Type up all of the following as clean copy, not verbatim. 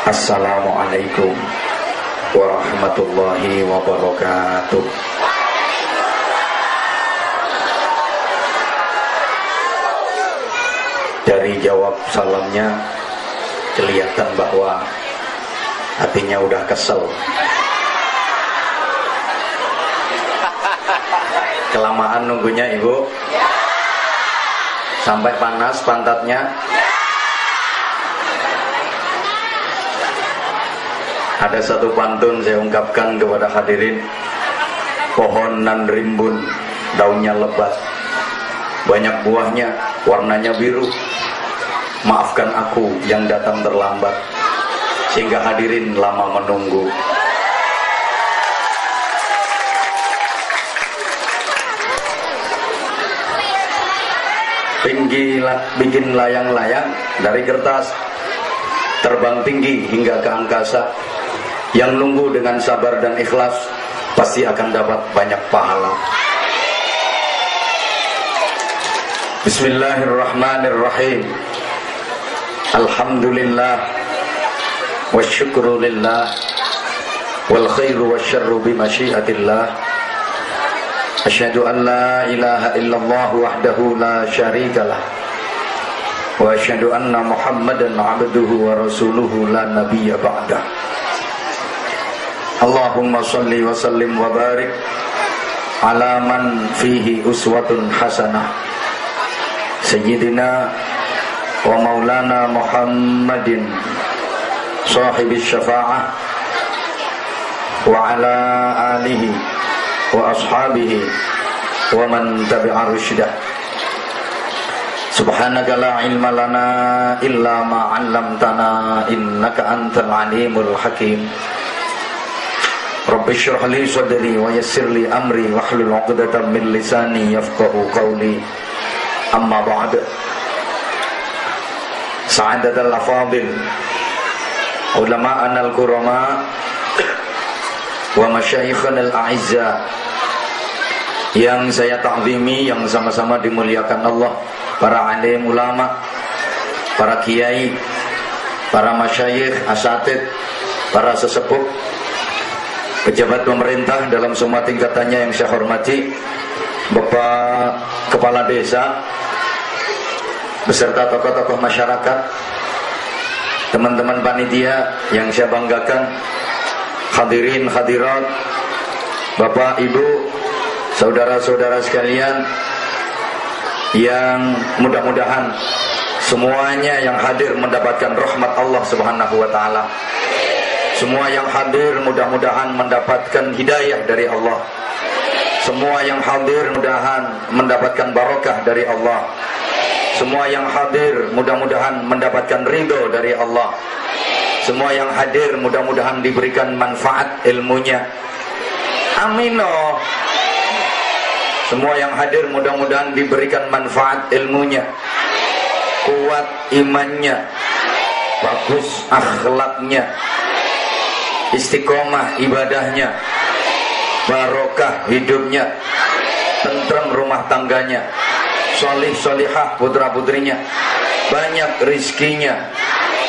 Assalamualaikum warahmatullahi wabarakatuh. Dari jawab salamnya kelihatan bahwa hatinya udah kesel. Kelamaan nunggunya ibu, sampai panas pantatnya. Ada satu pantun saya ungkapkan kepada hadirin. Pohon nan rimbun, daunnya lebat, banyak buahnya, warnanya biru. Maafkan aku yang datang terlambat, sehingga hadirin lama menunggu. Bikin layang-layang dari kertas, terbang tinggi hingga ke angkasa. Yang nunggu dengan sabar dan ikhlas pasti akan dapat banyak pahala. Bismillahirrahmanirrahim. Alhamdulillah wa syukrulillah wal khairu wa syarru bimasyiatillah. Asyhadu an la ilaha illallah wahdahu la syarikalah wa asyhadu anna Muhammadan abduhu wa rasuluhu la nabiyya ba'dah. Allahumma salli wa sallim wa barik ala man fihi uswatun hasanah Sayyidina wa maulana Muhammadin sahibis syafa'ah wa ala alihi wa ashabihi wa man tabi'a rusydah. Subhanaka la ilma lana illa ma 'allamtana innaka antal alimul hakim. Rabbi shrah li sadri wa yassir li amri wahlul 'uqdatam min lisani yafqahu qawli. Amma ba'd. Sa'adatul afadil ulama'ana al-kurama wa masyayikhana al-a'izza yang saya ta'zimi, yang sama-sama dimuliakan Allah, para alim ulama, para kiai, para masyayikh, asatid, para sesepuh, pejabat pemerintah dalam semua tingkatannya yang saya hormati, Bapak Kepala Desa beserta tokoh-tokoh masyarakat, teman-teman panitia yang saya banggakan, hadirin hadirat, Bapak Ibu, saudara-saudara sekalian, yang mudah-mudahan semuanya yang hadir mendapatkan rahmat Allah Subhanahu wa taala. Semua yang hadir mudah-mudahan mendapatkan hidayah dari Allah. Semua yang hadir mudah-mudahan mendapatkan barakah dari Allah. Semua yang hadir mudah-mudahan mendapatkan ridho dari Allah. Semua yang hadir mudah-mudahan diberikan manfaat ilmunya. Amin. Semua yang hadir mudah-mudahan diberikan manfaat ilmunya, kuat imannya, bagus akhlaknya, istiqomah ibadahnya, barokah hidupnya, tentrem rumah tangganya, solih solihah putra putrinya, banyak rizkinya,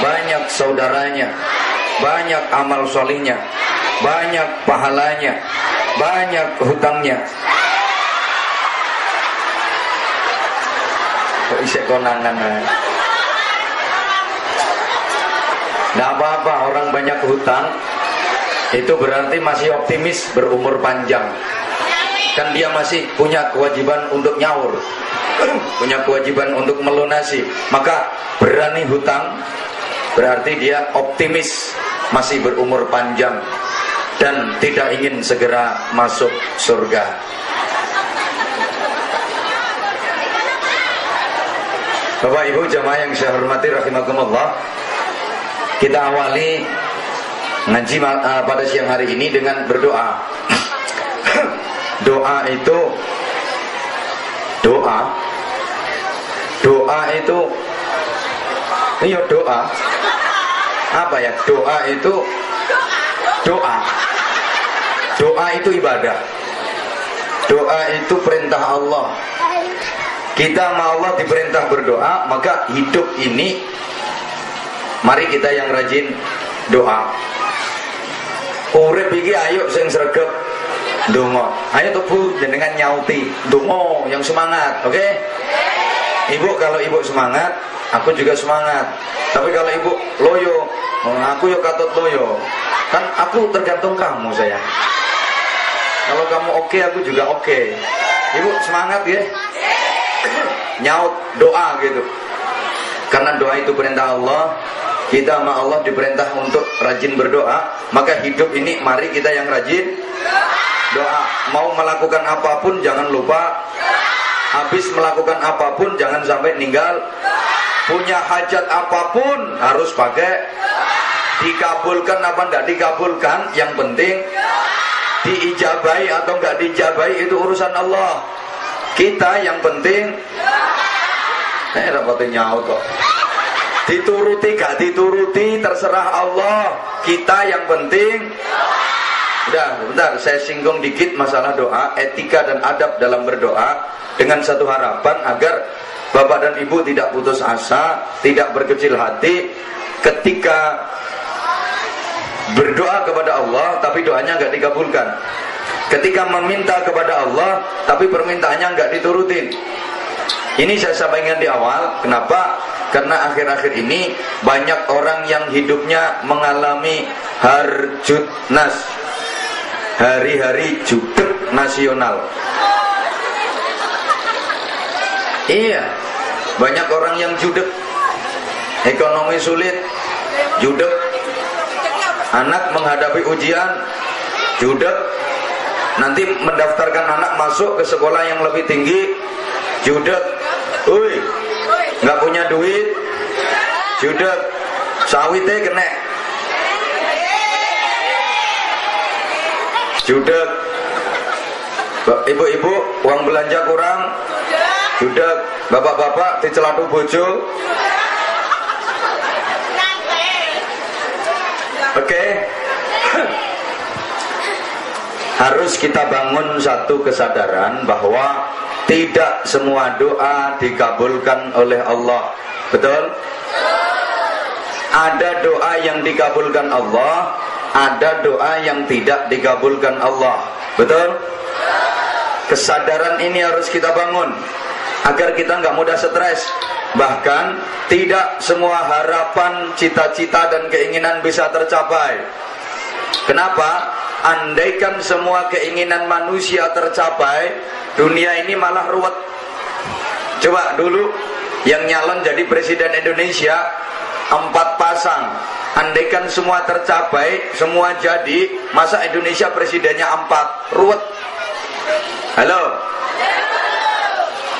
banyak saudaranya, banyak amal solihnya, banyak pahalanya, banyak hutangnya. Kok isek konangan? Nggak apa-apa, orang banyak hutang itu berarti masih optimis berumur panjang. Kan dia masih punya kewajiban untuk nyaur, punya kewajiban untuk melunasi. Maka berani hutang berarti dia optimis masih berumur panjang dan tidak ingin segera masuk surga. Bapak Ibu jamaah yang saya hormati rahimakumullah, kita awali ngaji pada siang hari ini dengan berdoa. Doa itu iya doa apa ya? Doa itu ibadah. Doa itu perintah Allah. Kita sama Allah diperintah berdoa, maka hidup ini mari kita yang rajin doa. Urip iki ayo sing sregep ndonga. Ayo tuh Bu, jenengan nyauti ndonga yang semangat, oke? Okay? Ibu, kalau ibu semangat, aku juga semangat. Tapi kalau ibu loyo, aku yo katut loyo. Kan aku tergantung kamu sayang. Kalau kamu oke, aku juga oke. Ibu semangat ya. Nyaut doa gitu. Karena doa itu perintah Allah. Kita sama Allah diperintah untuk rajin berdoa. Maka hidup ini mari kita yang rajin doa. Mau melakukan apapun jangan lupa. Habis melakukan apapun jangan sampai ninggal. Punya hajat apapun harus pakai. Dikabulkan apa enggak dikabulkan, yang penting diijabahi atau enggak diijabahi itu urusan Allah. Kita yang penting rapatnya nyaut kok. Dituruti gak dituruti terserah Allah. Kita yang penting. Udah, bentar saya singgung dikit masalah doa, etika dan adab dalam berdoa, dengan satu harapan agar Bapak dan Ibu tidak putus asa, tidak berkecil hati ketika berdoa kepada Allah tapi doanya nggak dikabulkan. Ketika meminta kepada Allah tapi permintaannya nggak diturutin. Ini saya sampaikan di awal. Kenapa? Karena akhir-akhir ini banyak orang yang hidupnya mengalami harjut nas, hari-hari judek nasional. Iya, banyak orang yang judek, ekonomi sulit, judek. Anak menghadapi ujian, judek. Nanti mendaftarkan anak masuk ke sekolah yang lebih tinggi, judek. Uy, nggak punya duit, judek. Sawitnya kena, judek. Ibu-ibu uang belanja kurang, judek. Bapak-bapak dicelatu bojo. Oke. Harus kita bangun satu kesadaran bahwa tidak semua doa dikabulkan oleh Allah. Betul? Ada doa yang dikabulkan Allah, ada doa yang tidak dikabulkan Allah. Betul? Kesadaran ini harus kita bangun agar kita nggak mudah stres. Bahkan tidak semua harapan, cita-cita dan keinginan bisa tercapai. Kenapa? Andaikan semua keinginan manusia tercapai, dunia ini malah ruwet. Coba dulu yang nyalon jadi presiden Indonesia 4 pasang. Andaikan semua tercapai, semua jadi, masa Indonesia presidennya 4? Ruwet. Halo?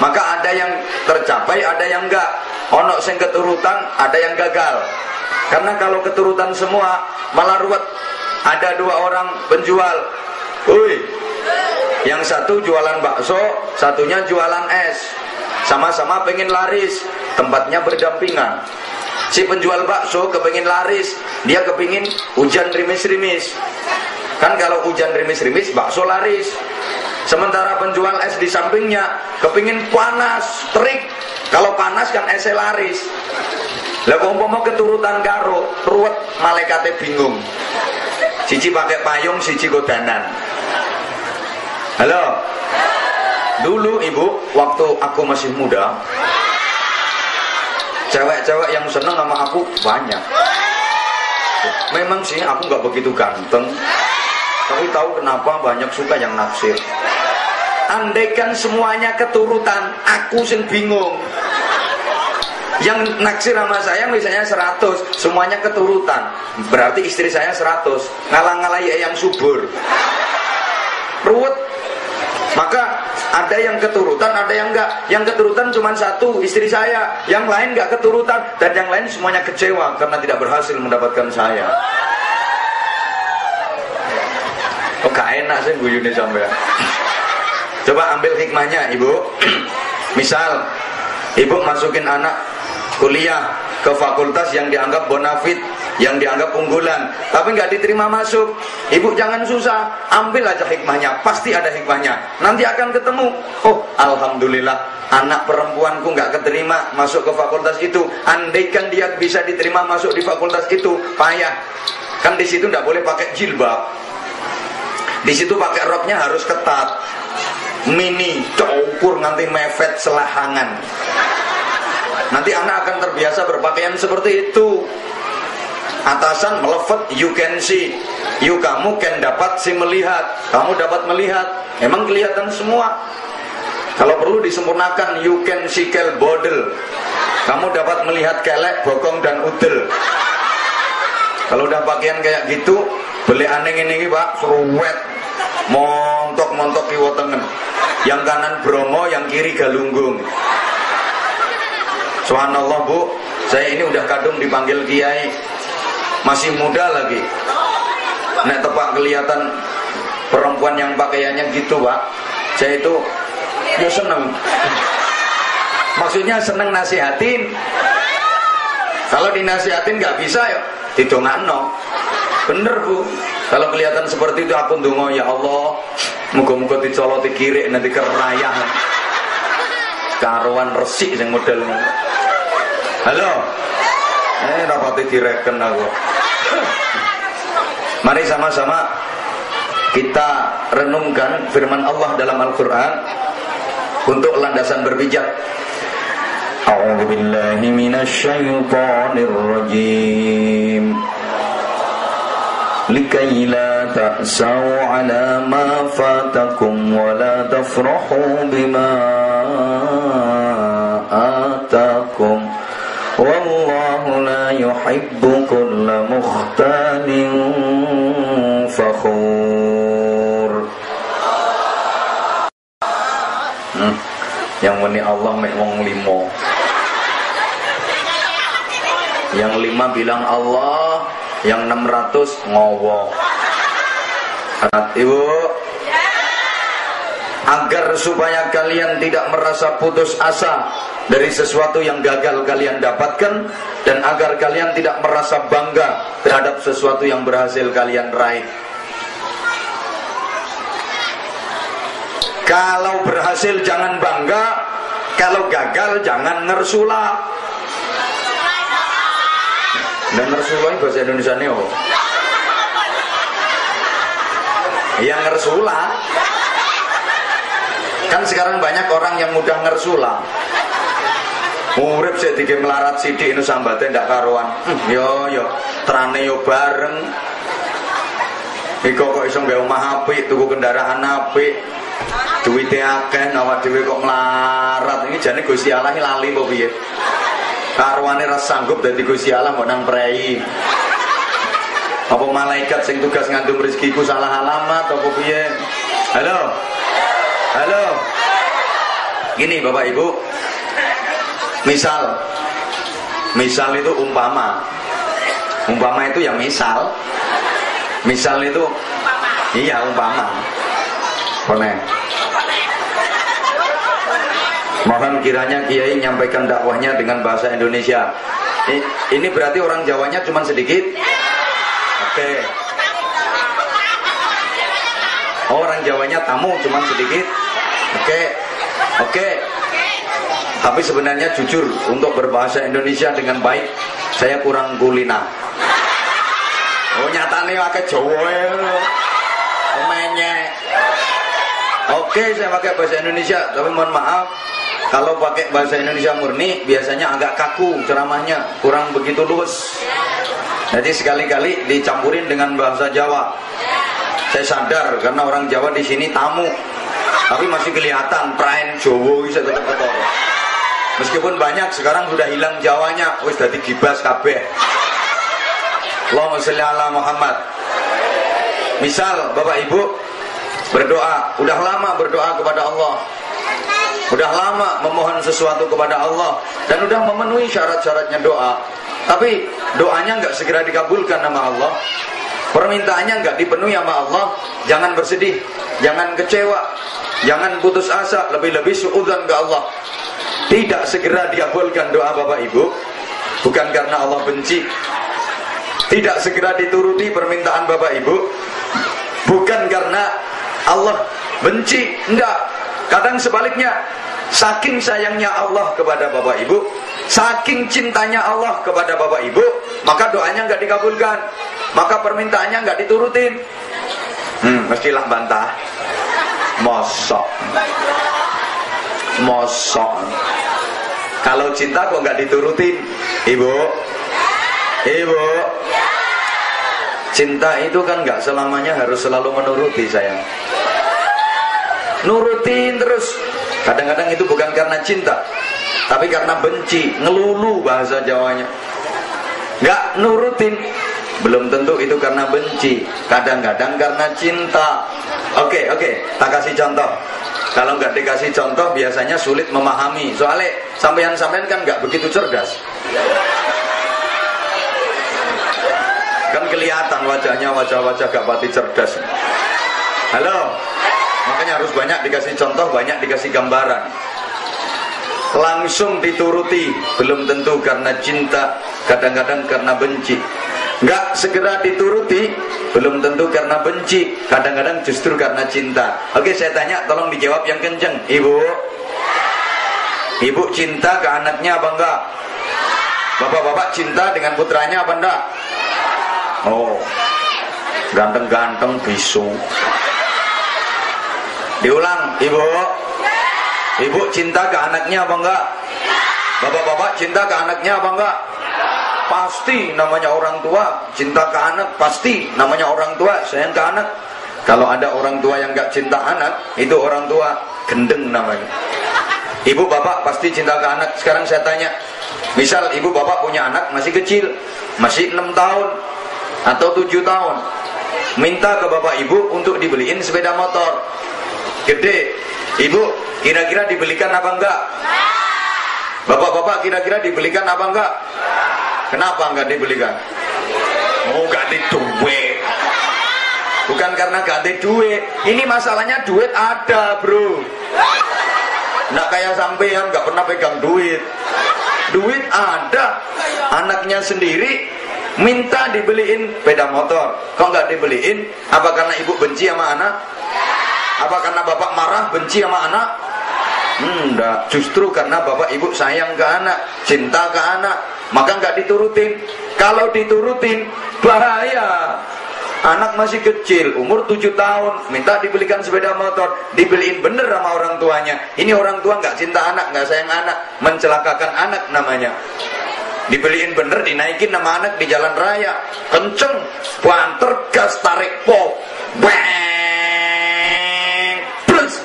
Maka ada yang tercapai, ada yang enggak. Ono sing keturutan, ada yang gagal. Karena kalau keturutan semua malah ruwet. Ada 2 orang penjual. Wih, yang satu jualan bakso, satunya jualan es. Sama-sama pengen laris, tempatnya berdampingan. Si penjual bakso kepengin laris, dia kepingin hujan rimis-rimis. Kan kalau hujan rimis-rimis, bakso laris. Sementara penjual es di sampingnya kepingin panas, terik. Kalau panas kan esnya laris. Lah kok umpama keturutan karo, ruwet, malaikate bingung. Siji pakai payung, siji godanan. Halo. Dulu ibu, waktu aku masih muda, cewek-cewek yang seneng sama aku banyak. Memang sih aku nggak begitu ganteng, tapi tahu kenapa banyak suka yang naksir. Andaikan semuanya keturutan, aku sing bingung. Yang naksir sama saya misalnya 100, semuanya keturutan, berarti istri saya 100, ngalah-ngalahi yang subur, ruwet. Maka ada yang keturutan, ada yang enggak. Yang keturutan cuma 1, istri saya. Yang lain enggak keturutan, dan yang lain semuanya kecewa karena tidak berhasil mendapatkan saya. Oh gak enak sih guyune sampean. Coba ambil hikmahnya ibu. Misal ibu masukin anak kuliah ke fakultas yang dianggap bonafit, yang dianggap unggulan, tapi nggak diterima masuk. Ibu jangan susah, ambil aja hikmahnya, pasti ada hikmahnya. Nanti akan ketemu. Oh, alhamdulillah, anak perempuanku nggak keterima masuk ke fakultas itu. Andaikan dia bisa diterima masuk di fakultas itu, payah. Kan di situ nggak boleh pakai jilbab. Di situ pakai roknya harus ketat, mini, cukur nganti mepet selahangan. Nanti anak akan terbiasa berpakaian seperti itu. Atasan melevet, you can see. You kamu can dapat si melihat. Kamu dapat melihat. Emang kelihatan semua. Kalau perlu disempurnakan, you can see kel bodel. Kamu dapat melihat kelek, bokong dan udel. Kalau udah pakaian kayak gitu, beli aneh ini Pak, seruwet, montok kiwa tengen. Yang kanan Bromo, yang kiri Galunggung. Subhanallah Bu, saya ini udah kadung dipanggil kiai, masih muda lagi. Nek tepak kelihatan perempuan yang pakaiannya gitu Pak, saya itu ya seneng. Maksudnya seneng nasihatin. Kalau dinasihatin nggak bisa ya didongakno. Bener Bu, kalau kelihatan seperti itu aku ndonga, ya Allah, muga-muga dicoloti kiri nanti kerayah. Karuan resik sing modelnya. Halo. Rapati direken aku. Mari sama-sama kita renungkan firman Allah dalam Al-Qur'an untuk landasan berpijak. A'udzu billahi minasyaitonir rajim. Likai la ta'sau 'ala ma fatakum wa la tafrahu bima atakum. Wallahu la yuhibbu kulla mukhtalin fakhur. Yang meni Allah mek wong limo. Yang 5 bilang Allah, yang 600 ngowo. Ibu, agar supaya kalian tidak merasa putus asa dari sesuatu yang gagal kalian dapatkan, dan agar kalian tidak merasa bangga terhadap sesuatu yang berhasil kalian raih. Kalau berhasil jangan bangga, kalau gagal jangan ngersula. Dan ngersula ini bahasa Indonesia nih oh. Yang ngersula. Kan sekarang banyak orang yang mudah ngersula. Urip sik dike melarat sithik nu sambate ndak karuan. Yo trane yo bareng. Iko kok iso nggawe omah apik, tuku kendaraan apik. Duwite akeh awak dhewe kok melarat. Iki jane Gusti Allah lali apa piye? Karuane ra sanggup dadi Gusti Allah mbok nang prei. Apa malaikat sing tugas ngandung rezekiku salah alamat apa piye? Halo. Halo. Gini Bapak Ibu. Misal itu umpama itu ya misal itu iya umpama. Boleh. Mohon kiranya Kiai menyampaikan dakwahnya dengan bahasa Indonesia. Ini berarti orang Jawanya cuma sedikit. Oke. Orang Jawanya tamu cuma sedikit. Oke. Tapi sebenarnya jujur, untuk berbahasa Indonesia dengan baik saya kurang kulina. Oh nyatane pakai Jawa menyek. Oke, saya pakai bahasa Indonesia, tapi mohon maaf kalau pakai bahasa Indonesia murni biasanya agak kaku ceramahnya, kurang begitu luwes. Jadi sekali-kali dicampurin dengan bahasa Jawa. Saya sadar karena orang Jawa di sini tamu, tapi masih kelihatan praen Jawa bisa tetap ketara. Meskipun banyak sekarang sudah hilang Jawanya, wis dadi gibas kabeh. Allahumma sholli ala Muhammad. Misal Bapak Ibu berdoa, udah lama berdoa kepada Allah, udah lama memohon sesuatu kepada Allah, dan udah memenuhi syarat-syaratnya doa, tapi doanya nggak segera dikabulkan sama Allah, permintaannya nggak dipenuhi sama Allah. Jangan bersedih, jangan kecewa, jangan putus asa, lebih-lebih suudzon ke Allah. Tidak segera dikabulkan doa Bapak Ibu bukan karena Allah benci, tidak segera dituruti permintaan Bapak Ibu, bukan karena Allah benci, enggak. Kadang sebaliknya, saking sayangnya Allah kepada Bapak Ibu, saking cintanya Allah kepada Bapak Ibu, maka doanya enggak dikabulkan, maka permintaannya enggak diturutin. Mestilah bantah. Mosok kalau cinta kok nggak diturutin, ibu? Cinta itu kan nggak selamanya harus selalu menuruti, sayang. Nurutin terus, kadang-kadang itu bukan karena cinta, tapi karena benci, ngelulu bahasa Jawanya. Nggak nurutin, belum tentu itu karena benci, kadang-kadang karena cinta. Oke, tak kasih contoh. Kalau nggak dikasih contoh biasanya sulit memahami. Soalnya sampean-sampean kan nggak begitu cerdas. Kan kelihatan wajahnya wajah-wajah gak pati cerdas. Halo? Makanya harus banyak dikasih contoh, banyak dikasih gambaran. Langsung dituruti belum tentu karena cinta, kadang-kadang karena benci. Nggak segera dituruti belum tentu karena benci, kadang-kadang justru karena cinta. Oke, saya tanya, tolong dijawab yang kenceng. Ibu cinta ke anaknya apa enggak? Bapak-bapak cinta dengan putranya apa enggak? Oh, ganteng-ganteng bisu. Diulang, ibu cinta ke anaknya apa enggak? Bapak-bapak cinta ke anaknya apa enggak? Pasti namanya orang tua cinta ke anak, pasti namanya orang tua sayang ke anak. Kalau ada orang tua yang gak cinta anak, itu orang tua gendeng namanya. Ibu bapak pasti cinta ke anak. Sekarang saya tanya, misal ibu bapak punya anak masih kecil, masih 6 tahun atau 7 tahun, minta ke bapak ibu untuk dibeliin sepeda motor gede, ibu kira-kira dibelikan apa enggak? Bapak-bapak kira-kira dibelikan apa enggak? Kenapa enggak dibelikan? Oh, gak ada duit. Bukan karena gak ada duit. Ini masalahnya duit ada, bro. Nggak kayak sampean gak pernah pegang duit. Duit ada. Anaknya sendiri minta dibeliin sepeda motor, kok nggak dibeliin? Apa karena ibu benci sama anak? Apa karena bapak marah benci sama anak? Enggak, justru karena bapak ibu sayang ke anak, cinta ke anak, maka nggak diturutin. Kalau diturutin bahaya. Anak masih kecil, umur 7 tahun, minta dibelikan sepeda motor, dibeliin bener sama orang tuanya. Ini orang tua nggak cinta anak, nggak sayang anak, mencelakakan anak namanya. Dibeliin bener, dinaikin nama anak di jalan raya, kenceng, banter, gas, tarik pop, bang, plus,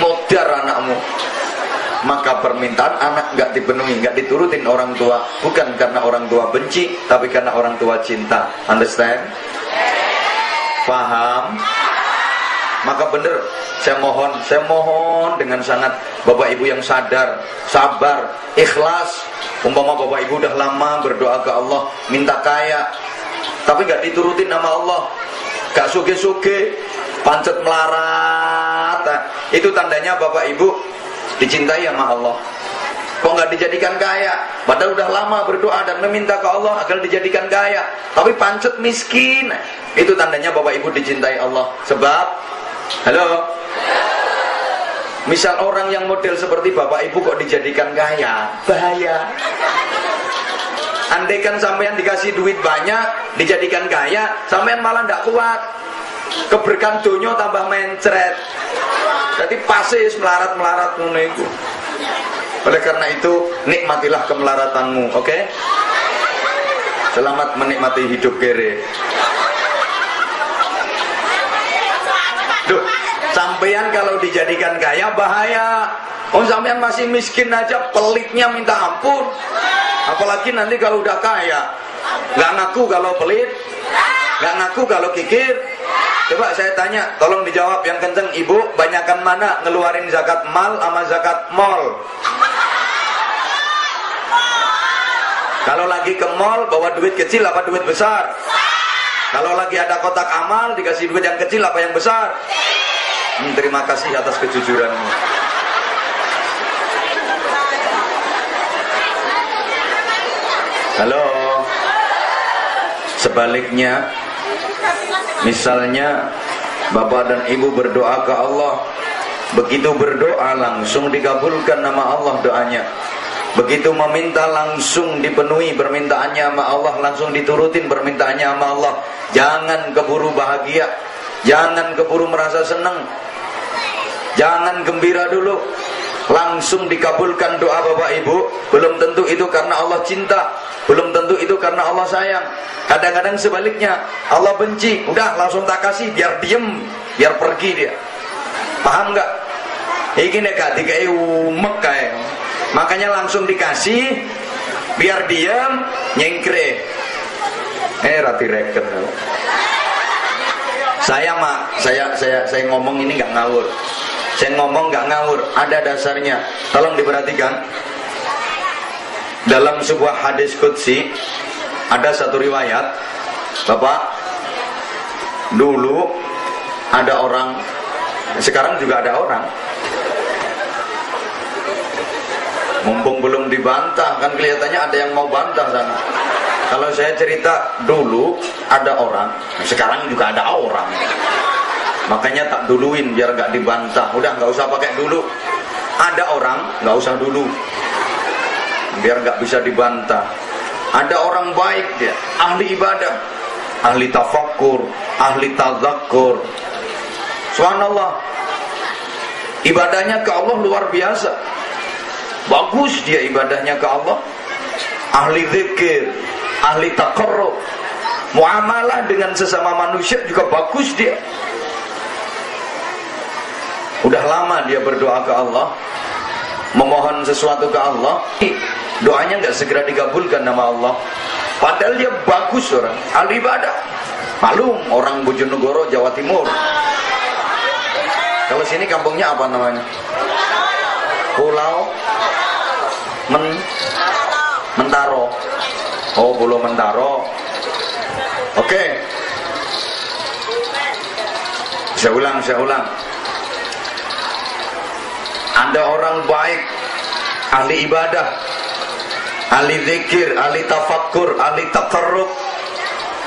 modar anakmu. Maka permintaan anak nggak dipenuhi, nggak diturutin orang tua, bukan karena orang tua benci, tapi karena orang tua cinta. Understand? Paham? Maka bener, saya mohon dengan sangat bapak ibu yang sadar, sabar, ikhlas. Umpama bapak ibu udah lama berdoa ke Allah, minta kaya, tapi nggak diturutin nama Allah, gak suge-suge, pancet melarat, itu tandanya bapak ibu dicintai sama Allah. Kok nggak dijadikan kaya? Padahal udah lama berdoa dan meminta ke Allah agar dijadikan kaya, tapi pancet miskin. Itu tandanya bapak ibu dicintai Allah. Sebab, halo, misal orang yang model seperti bapak ibu kok dijadikan kaya, bahaya. Andaikan sampean dikasih duit banyak, dijadikan kaya, sampean malah ndak kuat. Keberkahan dunia tambah mencret. Jadi pasis melarat-melarat ngono iku. Oleh karena itu, nikmatilah kemelaratanmu, oke? Selamat menikmati hidup kere. Duh, sampean kalau dijadikan kaya bahaya. Oh, sampean masih miskin aja pelitnya minta ampun. Apalagi nanti kalau udah kaya. Gak ngaku kalau pelit, gak ngaku kalau kikir. Coba saya tanya, tolong dijawab yang kenceng, ibu, banyakan mana ngeluarin zakat mal sama zakat mall? Kalau lagi ke mall bawa duit kecil apa duit besar? Kalau lagi ada kotak amal dikasih duit yang kecil apa yang besar? Terima kasih atas kejujuranmu. Halo. Sebaliknya, misalnya bapak dan ibu berdoa ke Allah, begitu berdoa langsung dikabulkan nama Allah doanya. Begitu meminta langsung dipenuhi permintaannya sama Allah, langsung diturutin permintaannya sama Allah. Jangan keburu bahagia, jangan keburu merasa senang, jangan gembira dulu. Langsung dikabulkan doa bapak ibu. Belum tentu itu karena Allah cinta, belum tentu itu karena Allah sayang. Kadang-kadang sebaliknya, Allah benci, udah langsung tak kasih biar diem, biar pergi dia. Paham nggak? Iki nek gak dikai umek kae. Makanya langsung dikasih biar diam, nyengkre. Rati reken. Saya ngomong ini nggak ngawur. Saya ngomong nggak ngawur, ada dasarnya. Tolong diperhatikan. Dalam sebuah hadis qudsi ada satu riwayat, Bapak, dulu ada orang, sekarang juga ada orang. Mumpung belum dibantah, kan kelihatannya ada yang mau bantah sana. Kalau saya cerita dulu ada orang, sekarang juga ada orang. Makanya tak duluin biar gak dibantah. Udah gak usah pakai dulu. Ada orang, gak usah dulu, biar gak bisa dibantah. Ada orang baik dia, ahli ibadah, ahli tafakkur, ahli tazakkur. Subhanallah, ibadahnya ke Allah luar biasa. Bagus dia ibadahnya ke Allah. Ahli zikir, ahli taqarrub, muamalah dengan sesama manusia juga bagus dia. Udah lama dia berdoa ke Allah, memohon sesuatu ke Allah, doanya nggak segera dikabulkan nama Allah. Padahal dia bagus orang, ahli ibadah. Maklum orang Bojonegoro, Jawa Timur. Kalau sini kampungnya apa namanya? Pulau Mentaro. Oh, Pulau Mentaro. Oke. Saya ulang. Ada orang baik, ahli ibadah, ahli zikir, ahli tafakkur, ahli taqarrub.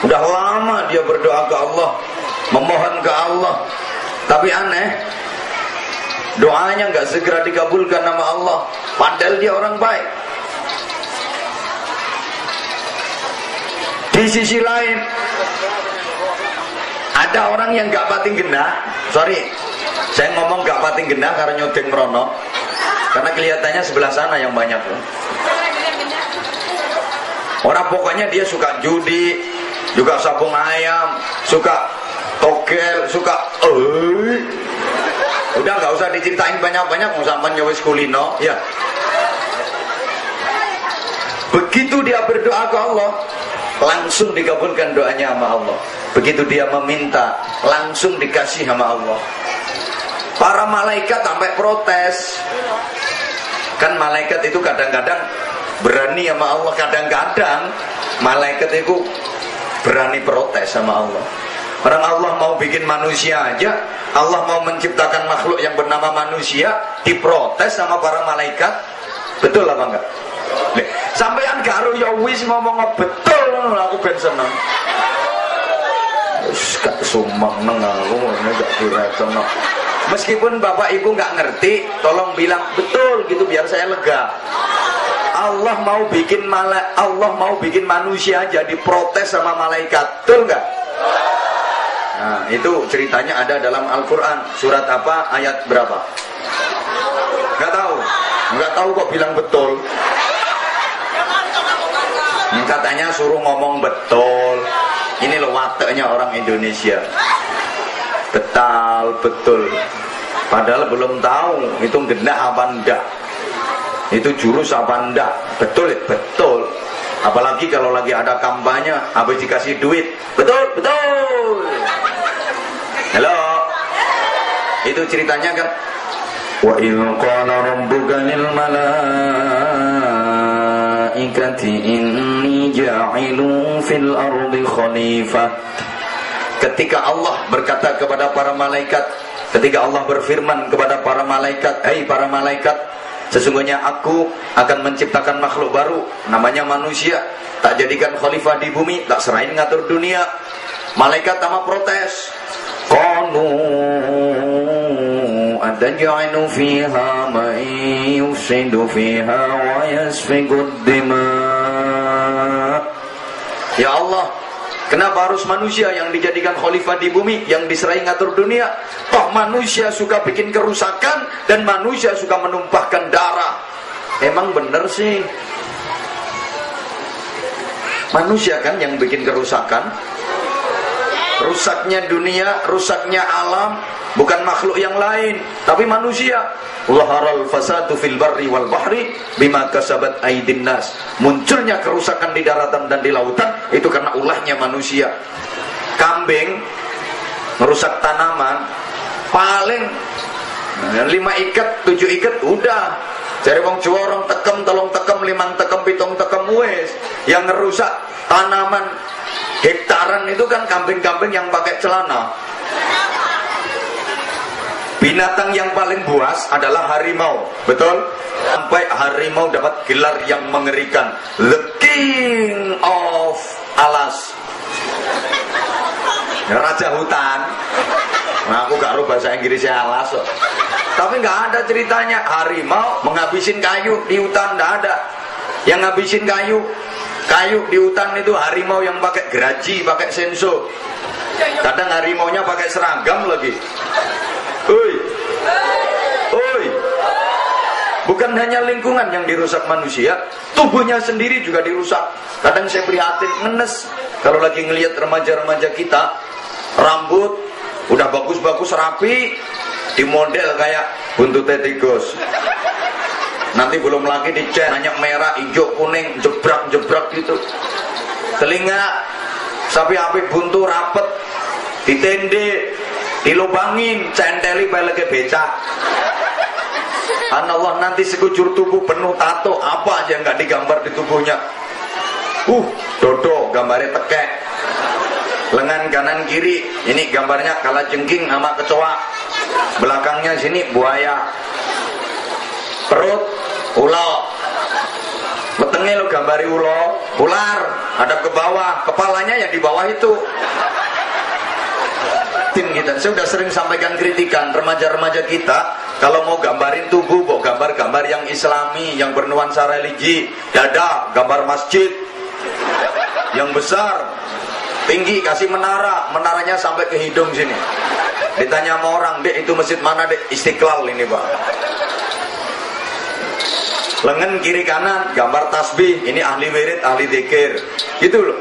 Udah lama dia berdoa ke Allah, memohon ke Allah. Tapi aneh, doanya nggak segera dikabulkan nama Allah. Padahal dia orang baik. Di sisi lain, ada orang yang nggak pating genah. Sorry, saya ngomong gak pating genah karena nyodeng merono, karena kelihatannya sebelah sana yang banyak. Orang pokoknya dia suka judi, juga sabung ayam, suka togel, suka udah gak usah diceritain banyak-banyak, mau sampai nyawis kulino ya. Begitu dia berdoa ke Allah, langsung dikabulkan doanya sama Allah. Begitu dia meminta, langsung dikasih sama Allah. Para malaikat sampai protes. Kan malaikat itu kadang-kadang berani sama Allah, kadang-kadang malaikat itu berani protes sama Allah. Orang Allah mau bikin manusia aja, Allah mau menciptakan makhluk yang bernama manusia, diprotes sama para malaikat. Betul apa enggak? Sampean karo ya wis ngomong betul, aku ben seneng. Wis gak sumang nang aku gak diretono. Meskipun bapak ibu nggak ngerti, tolong bilang betul gitu biar saya lega. Allah mau bikin manusia jadi protes sama malaikat, betul nggak? Nah, itu ceritanya ada dalam Al-Quran. Surat apa? Ayat berapa? Nggak tahu kok bilang betul. Katanya suruh ngomong betul. Ini loh wataknya orang Indonesia. Betul. Padahal belum tahu itu genah apa enggak, itu jurus apa enggak. Betul. Apalagi kalau lagi ada kampanye, habis dikasih duit, betul. Halo, itu ceritanya kan. Wa idh qala rabbuka lil malaikati inni ja'ilun fil ardi khalifah. Ketika Allah berkata kepada para malaikat, ketika Allah berfirman kepada para malaikat, "Hai para malaikat, Sesungguhnya aku akan menciptakan makhluk baru, namanya manusia. Tak jadikan khalifah di bumi, tak serahin ngatur dunia. Malaikat sama protes. Qalu ataj'alu fiha man yufsidu fiha wa yasfikud dima. Ya Allah, kenapa harus manusia yang dijadikan khalifah di bumi, yang diserahi ngatur dunia? Toh manusia suka bikin kerusakan dan manusia suka menumpahkan darah. Emang bener sih? Manusia kan yang bikin kerusakan. Rusaknya dunia, rusaknya alam, bukan makhluk yang lain, tapi manusia. Zaharal fasadu fil barri wal bahri bima kasabat aydin nas. Munculnya kerusakan di daratan dan di lautan itu karena ulahnya manusia. Kambing merusak tanaman, paling 5 ikat, 7 ikat udah. Cari wong Jawa orang tekem, tolong tekem, 5 tekem, 7 tekem wes. Yang ngerusak tanaman hektaran itu kan kambing-kambing yang pakai celana. Binatang yang paling buas adalah harimau, betul? Sampai harimau dapat gelar yang mengerikan, The King of Alas, Raja Hutan. Nah, aku gak tahu bahasa Inggrisnya alas so. Tapi gak ada ceritanya harimau menghabisin kayu di hutan, gak ada. Yang ngabisin kayu di hutan itu harimau yang pakai geraji, pakai senso. Kadang harimaunya pakai seragam lagi. Oi, oi. Bukan hanya lingkungan yang dirusak manusia, tubuhnya sendiri juga dirusak. Kadang saya prihatin, ngenes kalau lagi ngelihat remaja-remaja kita, rambut udah bagus-bagus rapi, di model kayak buntutnya tikus. Nanti belum lagi dicat, hanya merah, hijau, kuning, jebrak-jebrak gitu. Telinga sapi api buntu rapet, ditende, dilubangin, centeli peleke becak. Allah, nanti sekujur tubuh penuh tato, apa aja nggak digambar di tubuhnya. Dodo, gambarnya tekek. Lengan kanan kiri, ini gambarnya kalajengking sama kecoa. Belakangnya sini buaya. Perut ulo, wetenge lo gambari ulo, ular, ada ke bawah, kepalanya ya di bawah itu. Tim kita, saya sudah sering sampaikan kritikan remaja-remaja kita, kalau mau gambarin tubuh, mau gambar-gambar yang islami, yang bernuansa religi, dada, gambar masjid, yang besar, tinggi, kasih menara, menaranya sampai ke hidung sini. Ditanya sama orang, dek itu masjid mana dek? Istiqlal ini pak. Lengan kiri kanan gambar tasbih, ini ahli wirid, ahli dzikir, gitu loh.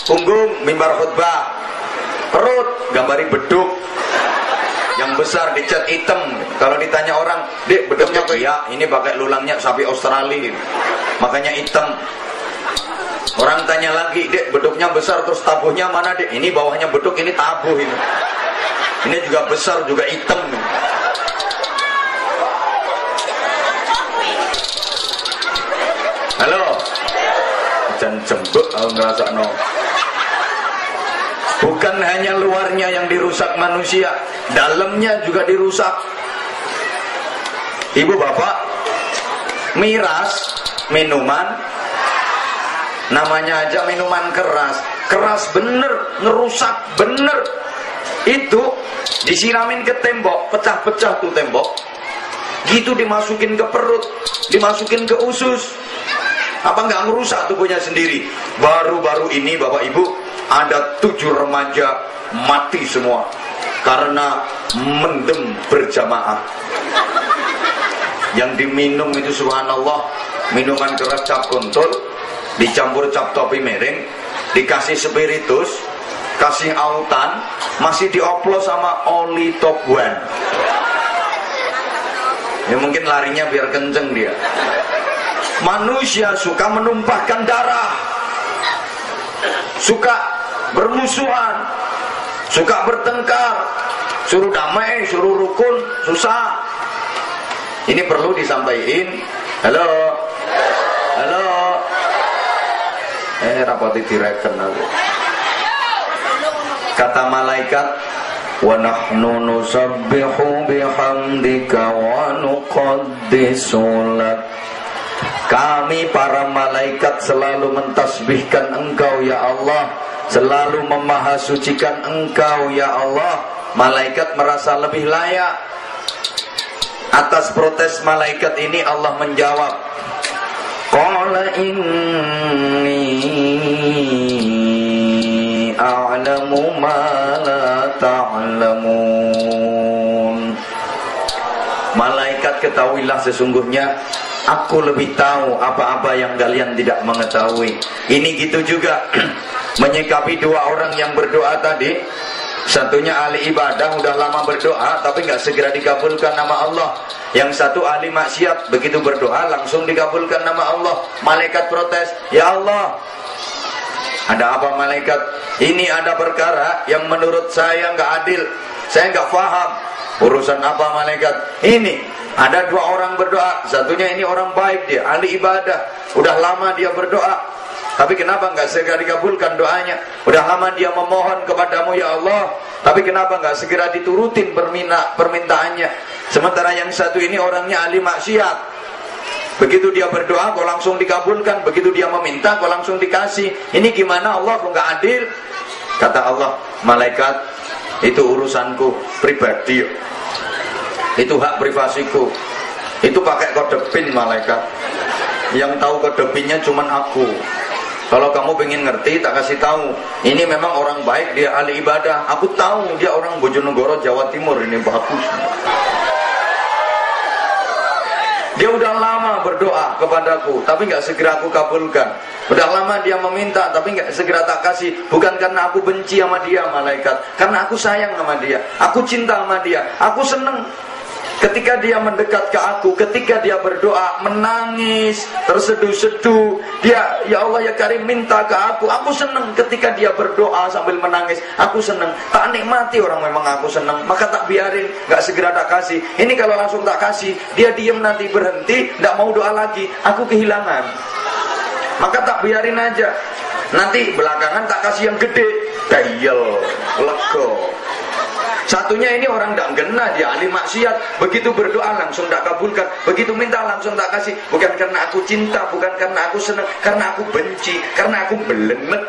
Punggung mimbar khutbah, perut gambari beduk yang besar dicat hitam. Kalau ditanya orang, dek beduknya apa? Ya ini pakai lulangnya sapi Australia, makanya hitam. Orang tanya lagi, dek beduknya besar terus tabuhnya mana dek? Ini bawahnya beduk, ini tabuh ini. Ini juga besar juga hitam. Halo, jangan jembek aku ngerasa no. Bukan hanya luarnya yang dirusak manusia, dalamnya juga dirusak. Ibu bapak, miras minuman, namanya aja minuman keras, keras bener, ngerusak bener. Itu disiramin ke tembok, pecah-pecah tuh tembok. Gitu dimasukin ke perut, dimasukin ke usus. Apa nggak ngerusak tubuhnya sendiri? Baru-baru ini Bapak Ibu, ada 7 remaja mati semua karena mendem berjamaah. Yang diminum itu subhanallah, minuman keras cap kontol, dicampur cap topi miring, dikasih spiritus, kasih autan, masih dioplos sama oli top one. Ya mungkin larinya biar kenceng dia. Manusia suka menumpahkan darah, suka bermusuhan, suka bertengkar, suruh damai, suruh rukun, susah. Ini perlu disampaikan. Halo, halo. Rapoti direken aku. Kata malaikat, wa nahnu nusabbihu bihamdika wa nuqaddisu lak. Kami para malaikat selalu mentasbihkan Engkau ya Allah, selalu memahasucikan Engkau ya Allah. Malaikat merasa lebih layak. Atas protes malaikat ini Allah menjawab, qala inni a'lamu ma la ta'lamun. Malaikat, ketahuilah sesungguhnya aku lebih tahu apa-apa yang kalian tidak mengetahui. Ini gitu juga menyikapi dua orang yang berdoa tadi. Satunya ahli ibadah, udah lama berdoa tapi nggak segera dikabulkan nama Allah. Yang satu ahli maksiat, begitu berdoa langsung dikabulkan nama Allah. Malaikat protes, ya Allah, ada apa malaikat? Ini ada perkara yang menurut saya nggak adil, saya nggak paham. Urusan apa malaikat? Ini ada dua orang berdoa, satunya ini orang baik, dia ahli ibadah, udah lama dia berdoa, tapi kenapa nggak segera dikabulkan doanya? Udah lama dia memohon kepadamu ya Allah, tapi kenapa nggak segera diturutin permintaannya? Sementara yang satu ini orangnya ahli maksiat, begitu dia berdoa kok langsung dikabulkan, begitu dia meminta kok langsung dikasih. Ini gimana Allah, kok nggak adil? Kata Allah, malaikat, itu urusanku pribadi, itu hak privasiku, itu pakai kode PIN malaikat. Yang tahu kode PIN-nya cuman aku. Kalau kamu pengen ngerti, tak kasih tahu. Ini memang orang baik, dia ahli ibadah. Aku tahu dia orang Bojonegoro, Jawa Timur, ini bagus. Dia udah lama berdoa kepadaku, tapi nggak segera aku kabulkan. Udah lama dia meminta, tapi nggak segera tak kasih. Bukan karena aku benci sama dia malaikat, karena aku sayang sama dia, aku cinta sama dia, aku seneng ketika dia mendekat ke aku, ketika dia berdoa, menangis, terseduh-seduh. Dia, ya Allah ya Karim, minta ke aku seneng ketika dia berdoa sambil menangis. Aku seneng, tak nikmati orang memang aku seneng, maka tak biarin, gak segera tak kasih. Ini kalau langsung tak kasih, dia diem nanti berhenti, gak mau doa lagi, aku kehilangan. Maka tak biarin aja, nanti belakangan tak kasih yang gede, kayel, lego. Satunya ini orang tak gena, dia ahli maksiat, begitu berdoa langsung tak kabulkan, begitu minta langsung tak kasih. Bukan karena aku cinta, bukan karena aku senang, karena aku benci, karena aku belemet.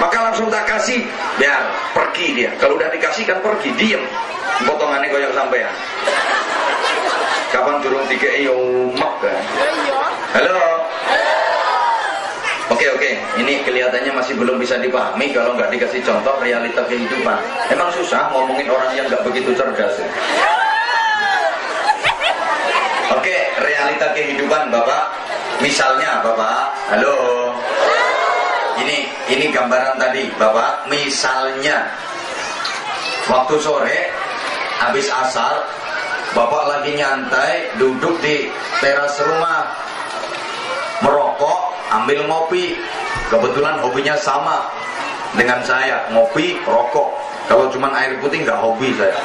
Maka langsung tak kasih, biar pergi dia. Kalau udah dikasih kan pergi, diem. Potongannya koyak sampean. Kapan turun 3 mak kan? Halo. Oke, ini kelihatannya masih belum bisa dipahami kalau nggak dikasih contoh realita kehidupan. Emang susah ngomongin orang yang nggak begitu cerdas. Oke, realita kehidupan Bapak. Misalnya Bapak, halo. Ini gambaran tadi Bapak. Misalnya waktu sore habis asar, Bapak lagi nyantai duduk di teras rumah, merokok, ambil ngopi. Kebetulan hobinya sama dengan saya, ngopi, rokok. Kalau cuma air putih nggak hobi saya.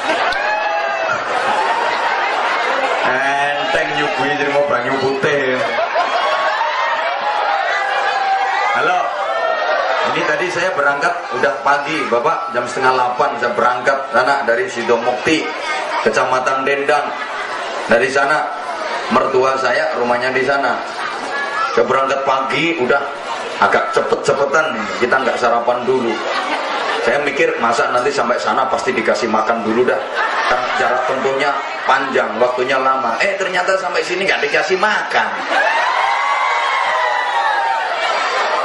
Enteng nyubui jadi mau banyu putih. Halo, ini tadi saya berangkat udah pagi Bapak, jam 7:30 saya berangkat sana dari Sidomukti, Kecamatan Dendang. Dari sana mertua saya rumahnya di sana. Saya berangkat pagi, udah agak cepet-cepetan nih, kita nggak sarapan dulu. Saya mikir masa nanti sampai sana pasti dikasih makan dulu dah, kan jarak tempuhnya panjang, waktunya lama. Ternyata sampai sini nggak dikasih makan.